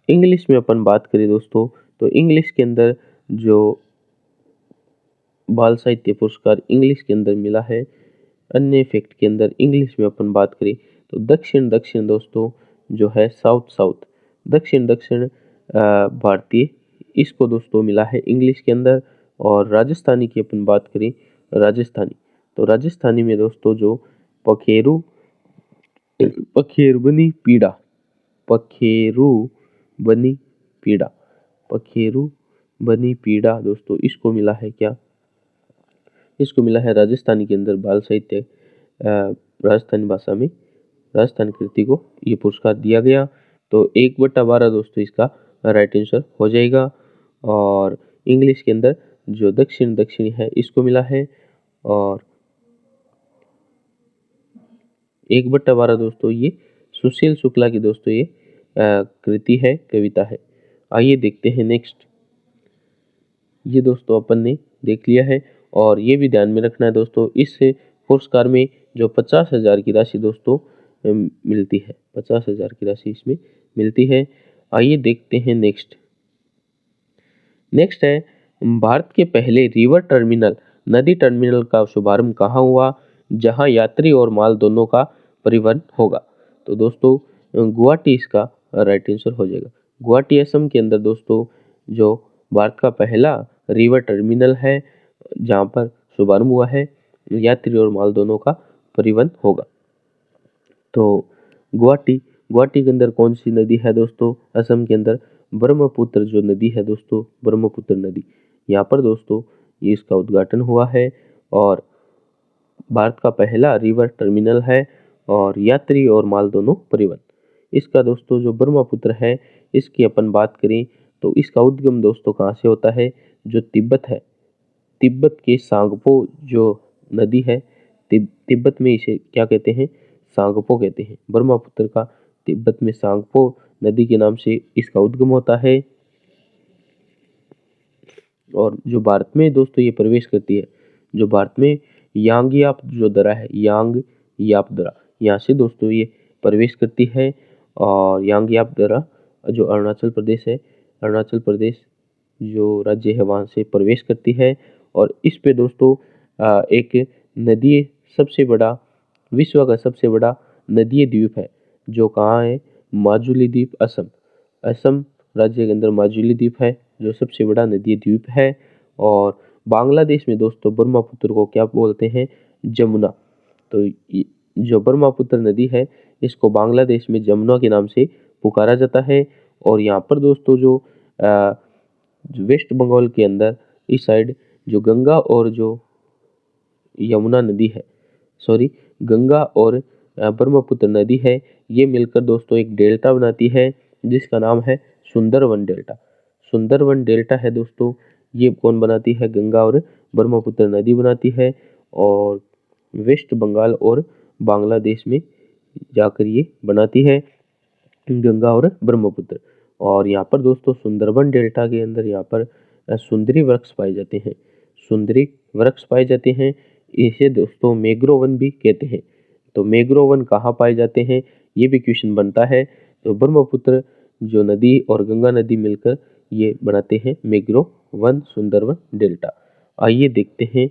इंग्लिश में अपन बात करें दोस्तों, तो इंग्लिश के अंदर जो बाल साहित्य पुरस्कार इंग्लिश के अंदर मिला है, अन्य फैक्ट के अंदर इंग्लिश में अपन बात करें तो दक्षिण दोस्तों जो है साउथ दक्षिण भारतीय, इसको दोस्तों मिला है इंग्लिश के अंदर। और राजस्थानी की अपन बात करें, तो राजस्थानी में दोस्तों जो पखेरुबनी पीड़ा दोस्तों इसको मिला है क्या? इसको मिला है राजस्थानी के अंदर बाल साहित्य राजस्थानी भाषा में राजस्थानी कृति को ये पुरस्कार दिया गया। तो 1/12 दोस्तों इसका राइट आंसर हो जाएगा। और इंग्लिश के अंदर जो दक्षिणी है इसको मिला है। और 1/12 दोस्तों ये सुशील शुक्ला की दोस्तों ये कृति है, कविता है। आइए देखते हैं नेक्स्ट। ये दोस्तों अपन ने देख लिया है और ये भी ध्यान में रखना है दोस्तों, इस पुरस्कार में जो 50,000 की राशि दोस्तों मिलती है, 50,000 की राशि इसमें मिलती है। आइए देखते हैं नेक्स्ट है भारत के पहले रिवर टर्मिनल नदी टर्मिनल का शुभारंभ कहाँ हुआ जहां यात्री और माल दोनों का परिवहन होगा? तो दोस्तों गुवाहाटी इसका राइट आंसर हो जाएगा। गुवाहाटी असम के अंदर दोस्तों जो भारत का पहला रिवर टर्मिनल है जहां पर शुभारंभ हुआ है, यात्री और माल दोनों का परिवहन होगा। तो गुवाहाटी के अंदर कौन सी नदी है दोस्तों? असम के अंदर ब्रह्मपुत्र जो नदी है दोस्तों, ब्रह्मपुत्र नदी, यहाँ पर दोस्तों ये इसका उद्घाटन हुआ है और भारत का पहला रिवर टर्मिनल है और यात्री और माल दोनों परिवहन। इसका दोस्तों जो ब्रह्मपुत्र है इसकी अपन बात करें तो इसका उद्गम दोस्तों कहाँ से होता है? जो तिब्बत है, तिब्बत के सांगपो जो नदी है, तिब्बत में इसे क्या कहते हैं? सांगपो कहते हैं। ब्रह्मपुत्र का तिब्बत में सांगपो नदी के नाम से इसका उद्गम होता है। और जो भारत में दोस्तों ये प्रवेश करती है, जो भारत में यांगयाप जो दरा है, यांगयाप दरा, यहाँ से दोस्तों ये प्रवेश करती है। और यांगयाप दरा जो अरुणाचल प्रदेश है, अरुणाचल प्रदेश जो राज्य है वहाँ से प्रवेश करती है। और इस पे दोस्तों एक नदी सबसे बड़ा, विश्व का सबसे बड़ा नदीय द्वीप है जो कहाँ है? माजुली द्वीप, असम राज्य के अंदर माजुली द्वीप है जो सबसे बड़ा नदीय द्वीप है। और बांग्लादेश में दोस्तों ब्रह्मपुत्र को क्या बोलते हैं? जमुना। तो जो ब्रह्मपुत्र नदी है इसको बांग्लादेश में जमुना के नाम से पुकारा जाता है। और यहाँ पर दोस्तों जो वेस्ट बंगाल के अंदर इस साइड जो गंगा और जो यमुना नदी है, सॉरी गंगा और ब्रह्मपुत्र नदी है, ये मिलकर दोस्तों एक डेल्टा बनाती है जिसका नाम है सुंदरवन डेल्टा। सुंदरवन डेल्टा है दोस्तों, ये कौन बनाती है? गंगा और ब्रह्मपुत्र नदी बनाती है। और वेस्ट बंगाल और बांग्लादेश में जाकर ये बनाती है गंगा और ब्रह्मपुत्र। और यहाँ पर दोस्तों सुंदरवन डेल्टा के अंदर यहाँ पर सुंदरी वृक्ष पाए जाते हैं, सुंदरी वृक्ष पाए जाते हैं। इसे दोस्तों मैंग्रोवन भी कहते हैं। तो मैंग्रोवन कहाँ पाए जाते हैं ये भी क्वेश्चन बनता है। तो ब्रह्मपुत्र जो नदी और गंगा नदी मिलकर ये बनाते हैं मैंग्रोवन सुंदरवन डेल्टा। आइए देखते हैं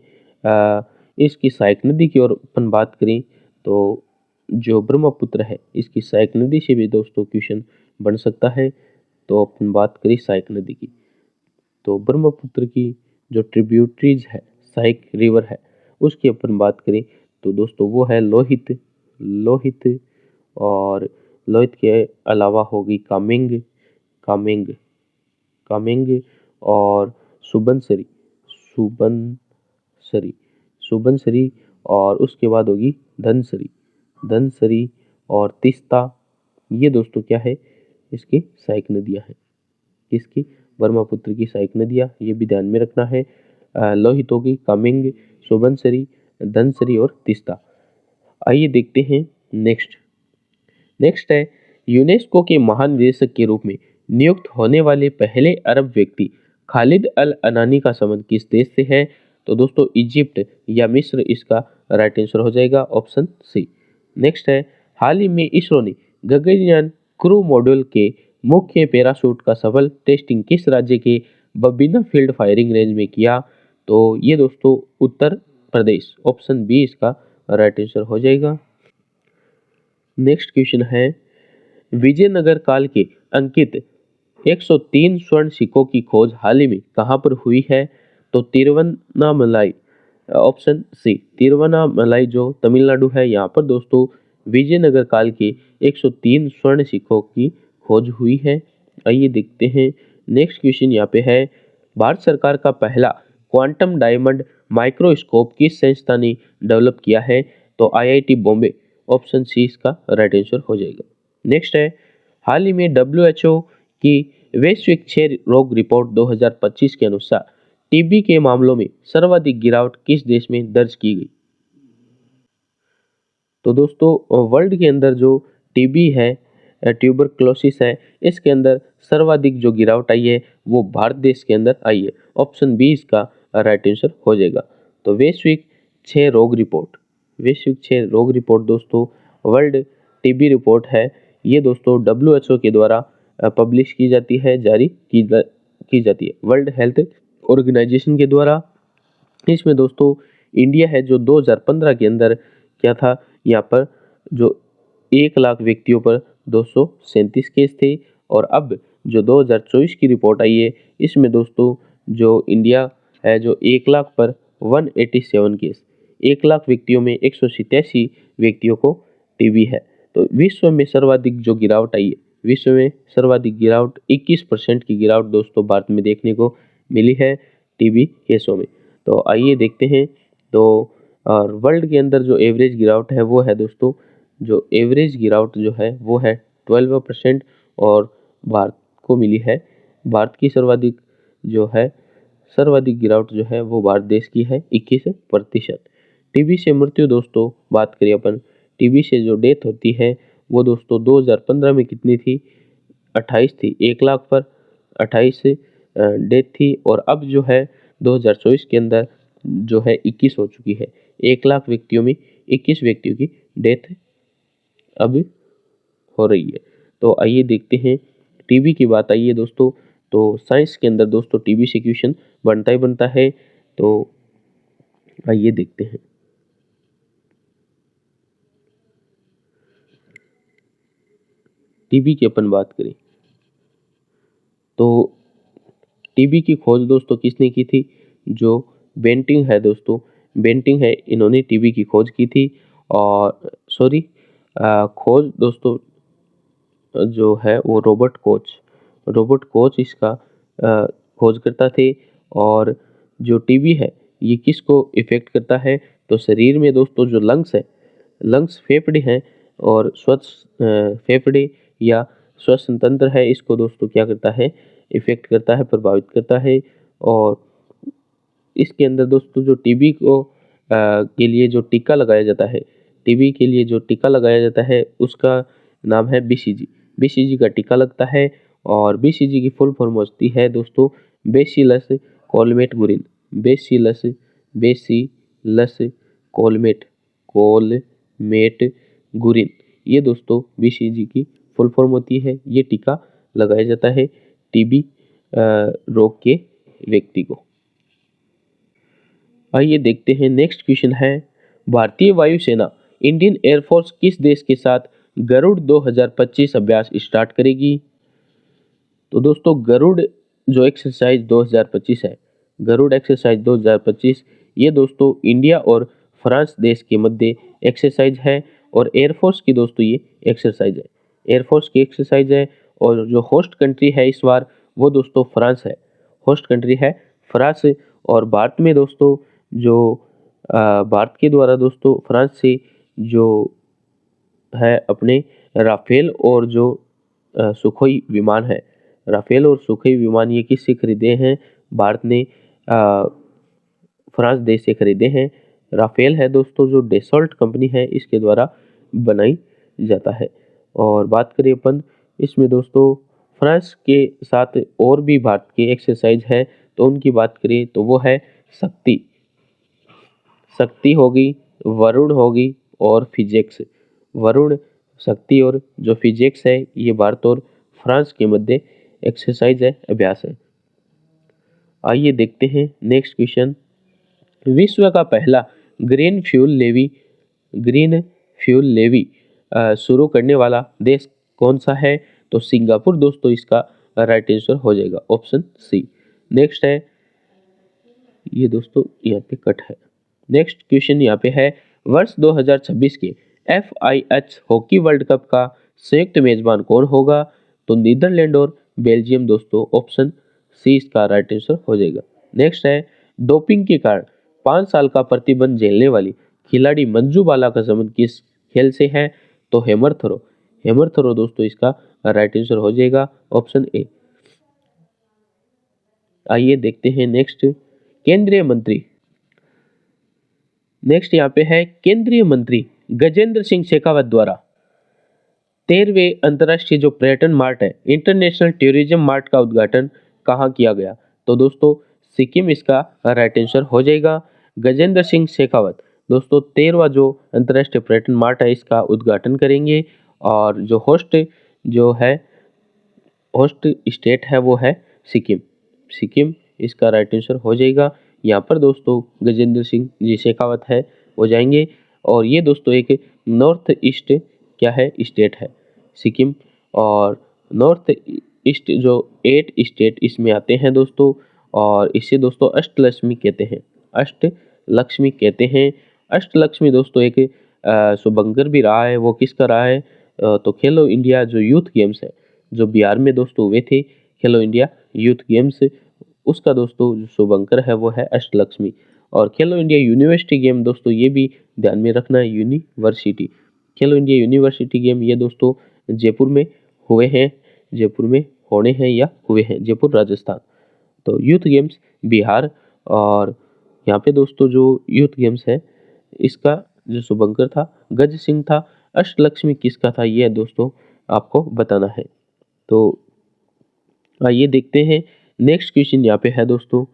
इसकी सहायक नदी की ओर अपन बात करें तो जो ब्रह्मपुत्र है इसकी सहायक नदी से भी दोस्तों क्वेश्चन बन सकता है। तो अपन बात करें सहायक नदी की, तो ब्रह्मपुत्र की जो ट्रिब्यूटरीज है, सहायक रिवर है, उसकी अपन बात करें तो दोस्तों वो है लोहित। और लोहित के अलावा होगी कामेंग, कामेंग, कामेंग और सुबनसिरी, सुबनसरी, सुबनसिरी और उसके बाद होगी धनसिरी, धनसिरी और तीस्ता। ये दोस्तों क्या है, इसकी सहायक नदियाँ हैं। इसकी ब्रह्मपुत्र की सहायक नदियाँ, ये भी ध्यान में रखना है। लोहित होगी, कामेंग, सुबनसिरी, धनसिरी और तीस्ता। आइए देखते हैं नेक्स्ट है यूनेस्को के महान निदेशक के रूप में नियुक्त होने वाले पहले अरब व्यक्ति खालिद अल अनानी का संबंध किस देश से है? तो दोस्तों इजिप्ट या मिस्र इसका राइट आंसर हो जाएगा, ऑप्शन सी। नेक्स्ट है हाल ही में इसरो ने गगनयान क्रू मॉड्यूल के मुख्य पैराशूट का सफल टेस्टिंग किस राज्य के बबिना फील्ड फायरिंग रेंज में किया? तो ये दोस्तों उत्तर प्रदेश, ऑप्शन बी इसका राइट आंसर हो जाएगा। नेक्स्ट क्वेश्चन है विजयनगर काल के अंकित 103 स्वर्ण सिक्कों की खोज हाल ही में कहां पर हुई है? तो तिरुवन्नामलाई, ऑप्शन सी, तिरुवन्नामलाई जो तमिलनाडु है, यहाँ पर दोस्तों विजयनगर काल के 103 स्वर्ण सिक्कों की खोज हुई है। आइए देखते हैं नेक्स्ट क्वेश्चन यहाँ पे है भारत सरकार का पहला क्वांटम डायमंड माइक्रोस्कोप किस संस्था ने डेवलप किया है? तो आईआईटी बॉम्बे, ऑप्शन सी इसका राइट आंसर हो जाएगा। नेक्स्ट है हाल ही में डब्ल्यूएचओ की वैश्विक क्षय रोग रिपोर्ट 2025 के अनुसार टीबी के मामलों में सर्वाधिक गिरावट किस देश में दर्ज की गई? तो दोस्तों वर्ल्ड के अंदर जो टीबी है, ट्यूबरक्लोसिस है, इसके अंदर सर्वाधिक जो गिरावट आई है वो भारत देश के अंदर आई है, ऑप्शन बी इसका राइट आंसर हो जाएगा। तो वैश्विक क्षय रोग रिपोर्ट, वैश्विक क्षय रोग रिपोर्ट दोस्तों वर्ल्ड टीबी रिपोर्ट है, ये दोस्तों डब्ल्यूएचओ के द्वारा पब्लिश की जाती है, जारी की जाती है वर्ल्ड हेल्थ ऑर्गेनाइजेशन के द्वारा। इसमें दोस्तों इंडिया है जो 2015 के अंदर क्या था, यहाँ पर जो 1 लाख व्यक्तियों पर 237 केस थे, और अब जो 2024 की रिपोर्ट आई है इसमें दोस्तों जो इंडिया है जो 1 लाख पर 187 केस, 1 लाख व्यक्तियों में 187 व्यक्तियों को टीबी है। तो विश्व में सर्वाधिक जो गिरावट आई है, विश्व में सर्वाधिक गिरावट 21% की गिरावट दोस्तों भारत में देखने को मिली है टीबी केसों में। तो आइए देखते हैं। तो और वर्ल्ड के अंदर जो एवरेज गिरावट है वो है दोस्तों, जो एवरेज गिरावट जो है वो है 12% और भारत को मिली है। भारत की सर्वाधिक गिरावट जो है वो भारत देश की है 21%। टीबी से मृत्यु दोस्तों बात करिए अपन, टीबी से जो डेथ होती है वो दोस्तों 2015 में कितनी थी, 28 थी, 1 लाख पर 28 डेथ थी, और अब जो है 2024 के अंदर जो है 21 हो चुकी है। 1 लाख व्यक्तियों में 21 व्यक्तियों की डेथ अब हो रही है। तो आइए देखते हैं टीबी की बात आई है दोस्तों, तो साइंस के अंदर दोस्तों टीबी से क्वेश्चन बनता ही बनता है। तो आइए देखते हैं। टीबी की अपन बात करें तो टीबी की खोज दोस्तों किसने की थी, जो बेंटिंग है दोस्तों, बेंटिंग है, इन्होंने टीबी की खोज की थी। और सॉरी, खोज दोस्तों जो है वो रॉबर्ट कोच इसका खोज करता थे। और जो टीबी है ये किसको इफेक्ट करता है, तो शरीर में दोस्तों जो लंग्स फेफड़े हैं, और स्वच्छ फेफड़े या श्वसन तंत्र है, इसको दोस्तों क्या करता है, इफेक्ट करता है, प्रभावित करता है। और इसके अंदर दोस्तों जो टीबी को के लिए जो टीका लगाया जाता है, टीबी के लिए जो टीका लगाया जाता है उसका नाम है बीसीजी का टीका लगता है। और बीसीजी की फुल फॉर्म होती है दोस्तों bacillus Calmette Guerin, bacillus Calmette Guerin, ये दोस्तों बीसीजी की फुल फॉर्म होती है। ये टीका लगाया जाता है टीबी रोग के व्यक्ति को। आइए देखते हैं नेक्स्ट क्वेश्चन है भारतीय वायुसेना इंडियन एयरफोर्स किस देश के साथ गरुड़ 2025 अभ्यास स्टार्ट करेगी? तो दोस्तों गरुड़ जो एक्सरसाइज 2025 है, गरुड़ एक्सरसाइज 2025, ये दोस्तों इंडिया और फ्रांस देश के मध्य एक्सरसाइज है, और एयरफोर्स की दोस्तों ये एक्सरसाइज है, एयरफोर्स की एक्सरसाइज है। और जो होस्ट कंट्री है इस बार वो दोस्तों फ्रांस है। होस्ट कंट्री है फ्रांस। और भारत में दोस्तों जो भारत के द्वारा दोस्तों फ्रांस से जो है अपने राफेल और जो सुखोई विमान है, राफेल और सुखोई विमान ये किससे खरीदे हैं? भारत ने फ्रांस देश से खरीदे हैं। राफेल है दोस्तों जो डेसॉल्ट कंपनी है इसके द्वारा बनाई जाता है। और बात करें अपन इसमें दोस्तों फ्रांस के साथ और भी भारत के एक्सरसाइज है, तो उनकी बात करें तो वो है शक्ति, शक्ति होगी, वरुण होगी और फिजिक्स। वरुण, शक्ति और जो फिजिक्स है ये भारत और फ्रांस के मध्य एक्सरसाइज है, अभ्यास है। आइए देखते हैं नेक्स्ट क्वेश्चन। विश्व का पहला ग्रीन फ्यूल लेवी शुरू करने वाला देश कौन सा है? तो सिंगापुर दोस्तों इसका राइट आंसर हो जाएगा, ऑप्शन सी। नेक्स्ट है ये दोस्तों यहाँ पे कट है। नेक्स्ट क्वेश्चन यहाँ पे है वर्ष 2026 के FIH हॉकी वर्ल्ड कप का संयुक्त मेजबान कौन होगा? तो नीदरलैंड और बेल्जियम दोस्तों, ऑप्शन सी इसका राइट आंसर हो जाएगा। नेक्स्ट है डोपिंग के कारण 5 साल का प्रतिबंध झेलने वाली खिलाड़ी मंजू बाला का संबंध किस खेल से है? तो हैमर थ्रो। हैमर थ्रो दोस्तों इसका राइट आंसर हो जाएगा, ऑप्शन ए। आइए देखते हैं नेक्स्ट केंद्रीय मंत्री। नेक्स्ट यहाँ पे है केंद्रीय मंत्री गजेंद्र सिंह शेखावत द्वारा 13वें अंतर्राष्ट्रीय जो पर्यटन मार्ट है, इंटरनेशनल टूरिज्म मार्ट का उद्घाटन कहाँ किया गया? तो दोस्तों सिक्किम इसका राइट आंसर हो जाएगा। गजेंद्र सिंह शेखावत दोस्तों 13वां जो अंतर्राष्ट्रीय पर्यटन मार्ट है इसका उद्घाटन करेंगे। और जो होस्ट स्टेट है वो है सिक्किम। सिक्किम इसका राइट आंसर हो जाएगा। यहाँ पर दोस्तों गजेंद्र सिंह जी शेखावत है हो जाएंगे। और ये दोस्तों एक नॉर्थ ईस्ट क्या है स्टेट है सिक्किम। और नॉर्थ ईस्ट जो 8 स्टेट इसमें आते हैं दोस्तों, और इसे दोस्तों अष्टलक्ष्मी कहते हैं, अष्टलक्ष्मी कहते हैं। अष्टलक्ष्मी दोस्तों एक शुभंकर भी रहा है, वो किसका रहा है? तो खेलो इंडिया जो यूथ गेम्स है जो बिहार में दोस्तों हुए थे, खेलो इंडिया यूथ गेम्स, उसका दोस्तों जो शुभंकर है वो है अष्टलक्ष्मी। और खेलो इंडिया यूनिवर्सिटी गेम दोस्तों ये भी ध्यान में रखना है, यूनिवर्सिटी खेलो इंडिया यूनिवर्सिटी गेम ये दोस्तों जयपुर में हुए हैं, जयपुर में होने हैं या हुए हैं, जयपुर राजस्थान। तो यूथ गेम्स बिहार। और यहाँ पे दोस्तों जो यूथ गेम्स है इसका जो शुभंकर था गज सिंह था, अष्टलक्ष्मी किसका था ये दोस्तों आपको बताना है। तो आइए देखते हैं नेक्स्ट क्वेश्चन यहाँ पे है दोस्तों।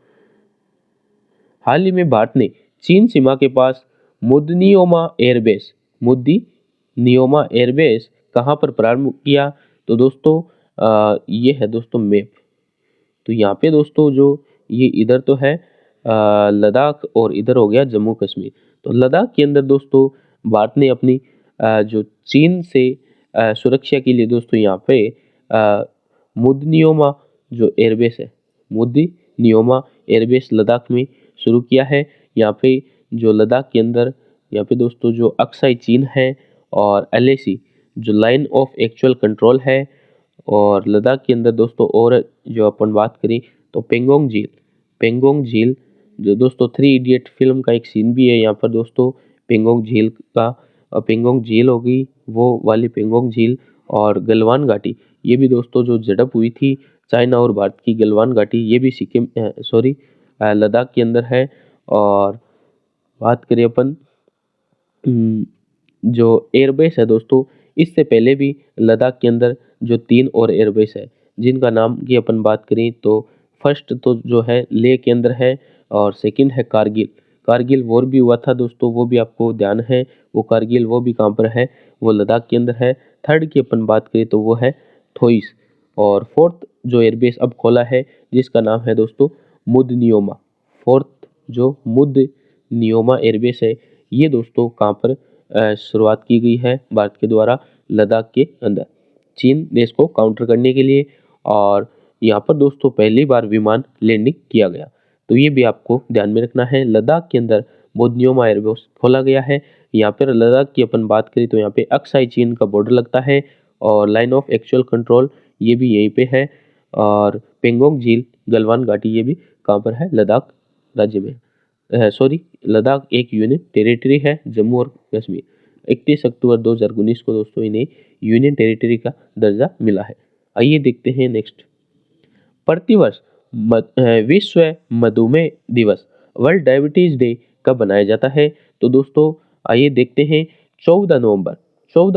हाल ही में भारत ने चीन सीमा के पास मुदनियोमा एयरबेस कहाँ पर प्रारंभ किया? तो दोस्तों ये है दोस्तों मैप। तो यहाँ पे दोस्तों जो ये इधर तो है लद्दाख और इधर हो गया जम्मू कश्मीर। तो लद्दाख के अंदर दोस्तों भारत ने अपनी जो चीन से सुरक्षा के लिए दोस्तों यहाँ पे मुदनियोमा जो एयरबेस है, मुदनियोमा एयरबेस लद्दाख में शुरू किया है। यहाँ पे जो लद्दाख के अंदर यहाँ पे दोस्तों जो अक्साई चीन है और LAC जो लाइन ऑफ एक्चुअल कंट्रोल है। और लद्दाख के अंदर दोस्तों और जो अपन बात करें तो पेंगोंग झील जो दोस्तों 3 इडियट फिल्म का एक सीन भी है यहाँ पर दोस्तों पेंगोंग झील का। पेंगोंग झील होगी वो वाली पेंगोंग झील। और गलवान घाटी ये भी दोस्तों जो झड़प हुई थी चाइना और भारत की, गलवान घाटी ये भी लद्दाख के अंदर है। और बात करें अपन जो एयरबेस है दोस्तों, इससे पहले भी लद्दाख के अंदर जो 3 और एयरबेस है जिनका नाम की अपन बात करें तो फर्स्ट तो जो है लेह के अंदर है और सेकंड है कारगिल वॉर भी हुआ था दोस्तों, वो भी आपको ध्यान है। वो कारगिल वो भी कहाँ पर है? वो लद्दाख के अंदर है। थर्ड की अपन बात करें तो वो है थोइस। और फोर्थ जो एयरबेस अब खोला है जिसका नाम है दोस्तों मुदनियोमा। फोर्थ जो मुदनियोमा एयरबेस है ये दोस्तों कहाँ पर शुरुआत की गई है भारत के द्वारा? लद्दाख के अंदर, चीन देश को काउंटर करने के लिए। और यहाँ पर दोस्तों पहली बार विमान लैंडिंग किया गया। तो ये भी आपको ध्यान में रखना है। लद्दाख के अंदर मुदनियोमा एयरबेस खोला गया है। यहाँ पर लद्दाख की अपन बात करें तो यहाँ पे अक्साई चीन का बॉर्डर लगता है और लाइन ऑफ एक्चुअल कंट्रोल ये भी यहीं पे है। और पेंगोंग झील, गलवान घाटी, ये भी कहाँ पर है? लद्दाख राज्य में, सॉरी, लद्दाख एक यूनियन टेरिटरी है, जम्मू और कश्मीर। 31 अक्टूबर 2019 को दोस्तों इन्हें यूनियन टेरिटरी का दर्जा मिला है। आइए देखते हैं नेक्स्ट। प्रतिवर्ष विश्व मधुमेह दिवस, वर्ल्ड डायबिटीज डे कब मनाया जाता है? तो दोस्तों आइए देखते हैं। 14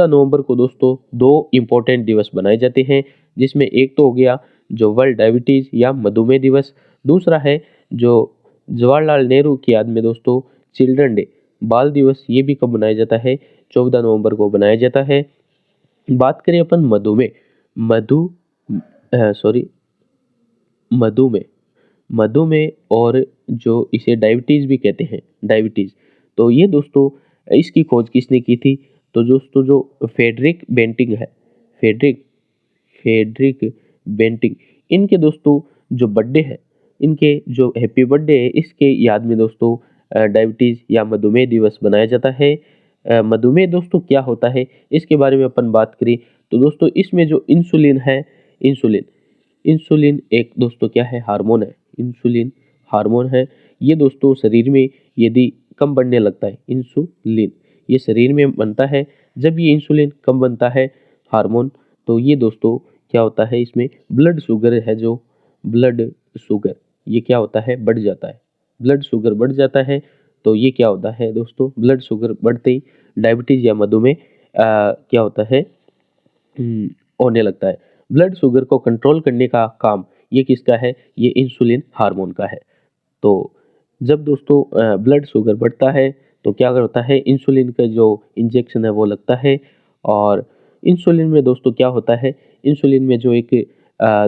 नवंबर को दोस्तों दो इम्पोर्टेंट दिवस बनाए जाते हैं, जिसमें एक तो हो गया जो वर्ल्ड डायबिटीज या मधुमेह दिवस, दूसरा है जो जवाहरलाल नेहरू की याद में दोस्तों चिल्ड्रन डे, बाल दिवस। ये भी कब मनाया जाता है? 14 नवंबर को बनाया जाता है। बात करें अपन मधुमेह, मधु सॉरी मधुमेह मधुमेह और जो इसे डायबिटीज भी कहते हैं, डायबिटीज, तो ये दोस्तों इसकी खोज किसने की थी? तो दोस्तों जो फेडरिक बेंटिंग है, फेडरिक बेंटिंग, इनके दोस्तों जो बर्थडे है, इनके जो हैप्पी बर्थडे है, इसके याद में दोस्तों डायबिटीज या मधुमेह दिवस बनाया जाता है। मधुमेह दोस्तों क्या होता है, इसके बारे में अपन बात करें तो दोस्तों इसमें जो इंसुलिन है, इंसुलिन एक दोस्तों क्या है? हार्मोन है। इंसुलिन हार्मोन है। ये दोस्तों शरीर में यदि कम बनने लगता है, इंसुलिन ये शरीर में बनता है। जब ये इंसुलिन कम बनता है हार्मोन, तो ये दोस्तों क्या होता है? इसमें ब्लड शुगर है, जो ब्लड शुगर ये क्या होता है? बढ़ जाता है। ब्लड शुगर बढ़ जाता है, तो ये क्या होता है दोस्तों? ब्लड शुगर बढ़ते ही डायबिटीज या मधुमेह क्या होता है? होने लगता है। ब्लड शुगर को कंट्रोल करने का काम ये किसका है? ये इंसुलिन हार्मोन का है। तो जब दोस्तों ब्लड शुगर बढ़ता है तो क्या होता है? इंसुलिन का जो इंजेक्शन है वो लगता है। और इंसुलिन में दोस्तों क्या होता है? इंसुलिन में जो एक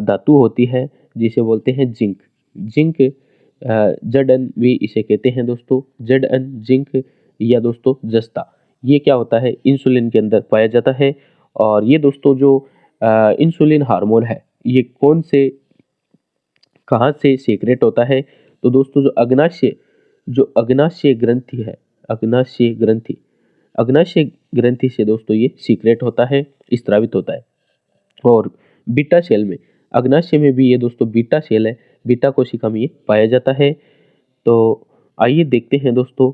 धातु होती है जिसे बोलते हैं जिंक, Zn भी इसे कहते हैं दोस्तों, Zn जिंक या दोस्तों जस्ता, ये क्या होता है? इंसुलिन के अंदर पाया जाता है। और ये दोस्तों जो इंसुलिन हार्मोन है, ये कहाँ से सीक्रेट होता है? तो दोस्तों जो अग्नाशय ग्रंथि है, अग्नाशय ग्रंथि से दोस्तों ये सीक्रेट होता है, स्त्रावित होता है। और बीटा सेल में, अग्नाशय में भी ये दोस्तों बीटा सेल है, बीटा कोशिका में ये पाया जाता है। तो आइए देखते हैं दोस्तों,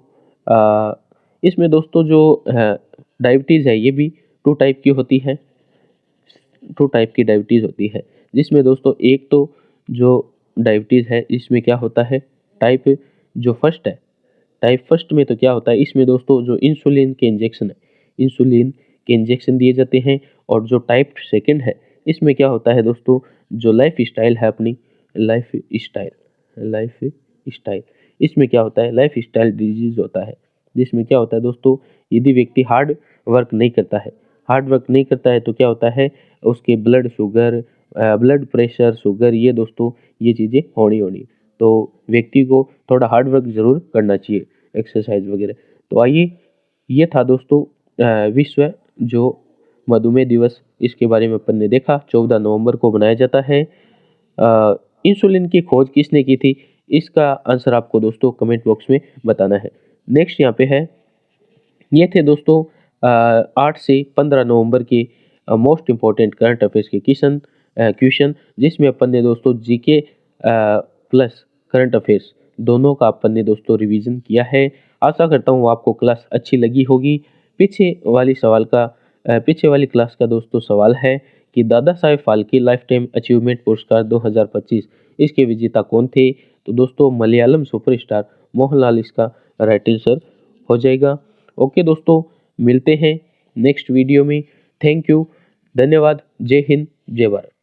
इसमें दोस्तों जो डायबिटीज है ये भी टू टाइप की होती है, डायबिटीज होती है, जिसमें दोस्तों एक तो जो डायबिटीज है इसमें क्या होता है? टाइप जो फर्स्ट है, टाइप फर्स्ट में तो क्या होता है? इसमें दोस्तों जो इंसुलिन के इंजेक्शन दिए जाते हैं। और जो टाइप सेकंड है, इसमें क्या होता है दोस्तों? जो लाइफ स्टाइल है अपनी, लाइफ स्टाइल, इसमें क्या होता है? लाइफ स्टाइल डिजीज होता है, जिसमें क्या होता है दोस्तों? यदि व्यक्ति हार्ड वर्क नहीं करता है तो क्या होता है? उसके blood sugar, blood pressure, sugar, ये दोस्तों ये चीज़ें होनी। तो व्यक्ति को थोड़ा हार्ड वर्क जरूर करना चाहिए, एक्सरसाइज वगैरह। तो आइए, ये था दोस्तों विश्व जो मधुमेह दिवस, इसके बारे में अपन ने देखा। 14 नवंबर को मनाया जाता है। इंसुलिन की खोज किसने की थी? इसका आंसर आपको दोस्तों कमेंट बॉक्स में बताना है। नेक्स्ट यहाँ पे है, ये थे दोस्तों 8 से 15 नवंबर के मोस्ट इम्पोर्टेंट करंट अफेयर्स के क्वेश्चन, जिसमें अपन ने दोस्तों जीके प्लस करंट अफेयर्स दोनों का अपन ने दोस्तों रिवीजन किया है। आशा करता हूँ आपको क्लास अच्छी लगी होगी। पीछे वाली क्लास का दोस्तों सवाल है कि Dada Saheb Phalke life time achievement पुरस्कार 2025 इसके विजेता कौन थे? तो दोस्तों मलयालम सुपरस्टार मोहनलाल इसका राइट आंसर हो जाएगा। ओके दोस्तों, मिलते हैं नेक्स्ट वीडियो में। थैंक यू, धन्यवाद, जय हिंद, जय भारत।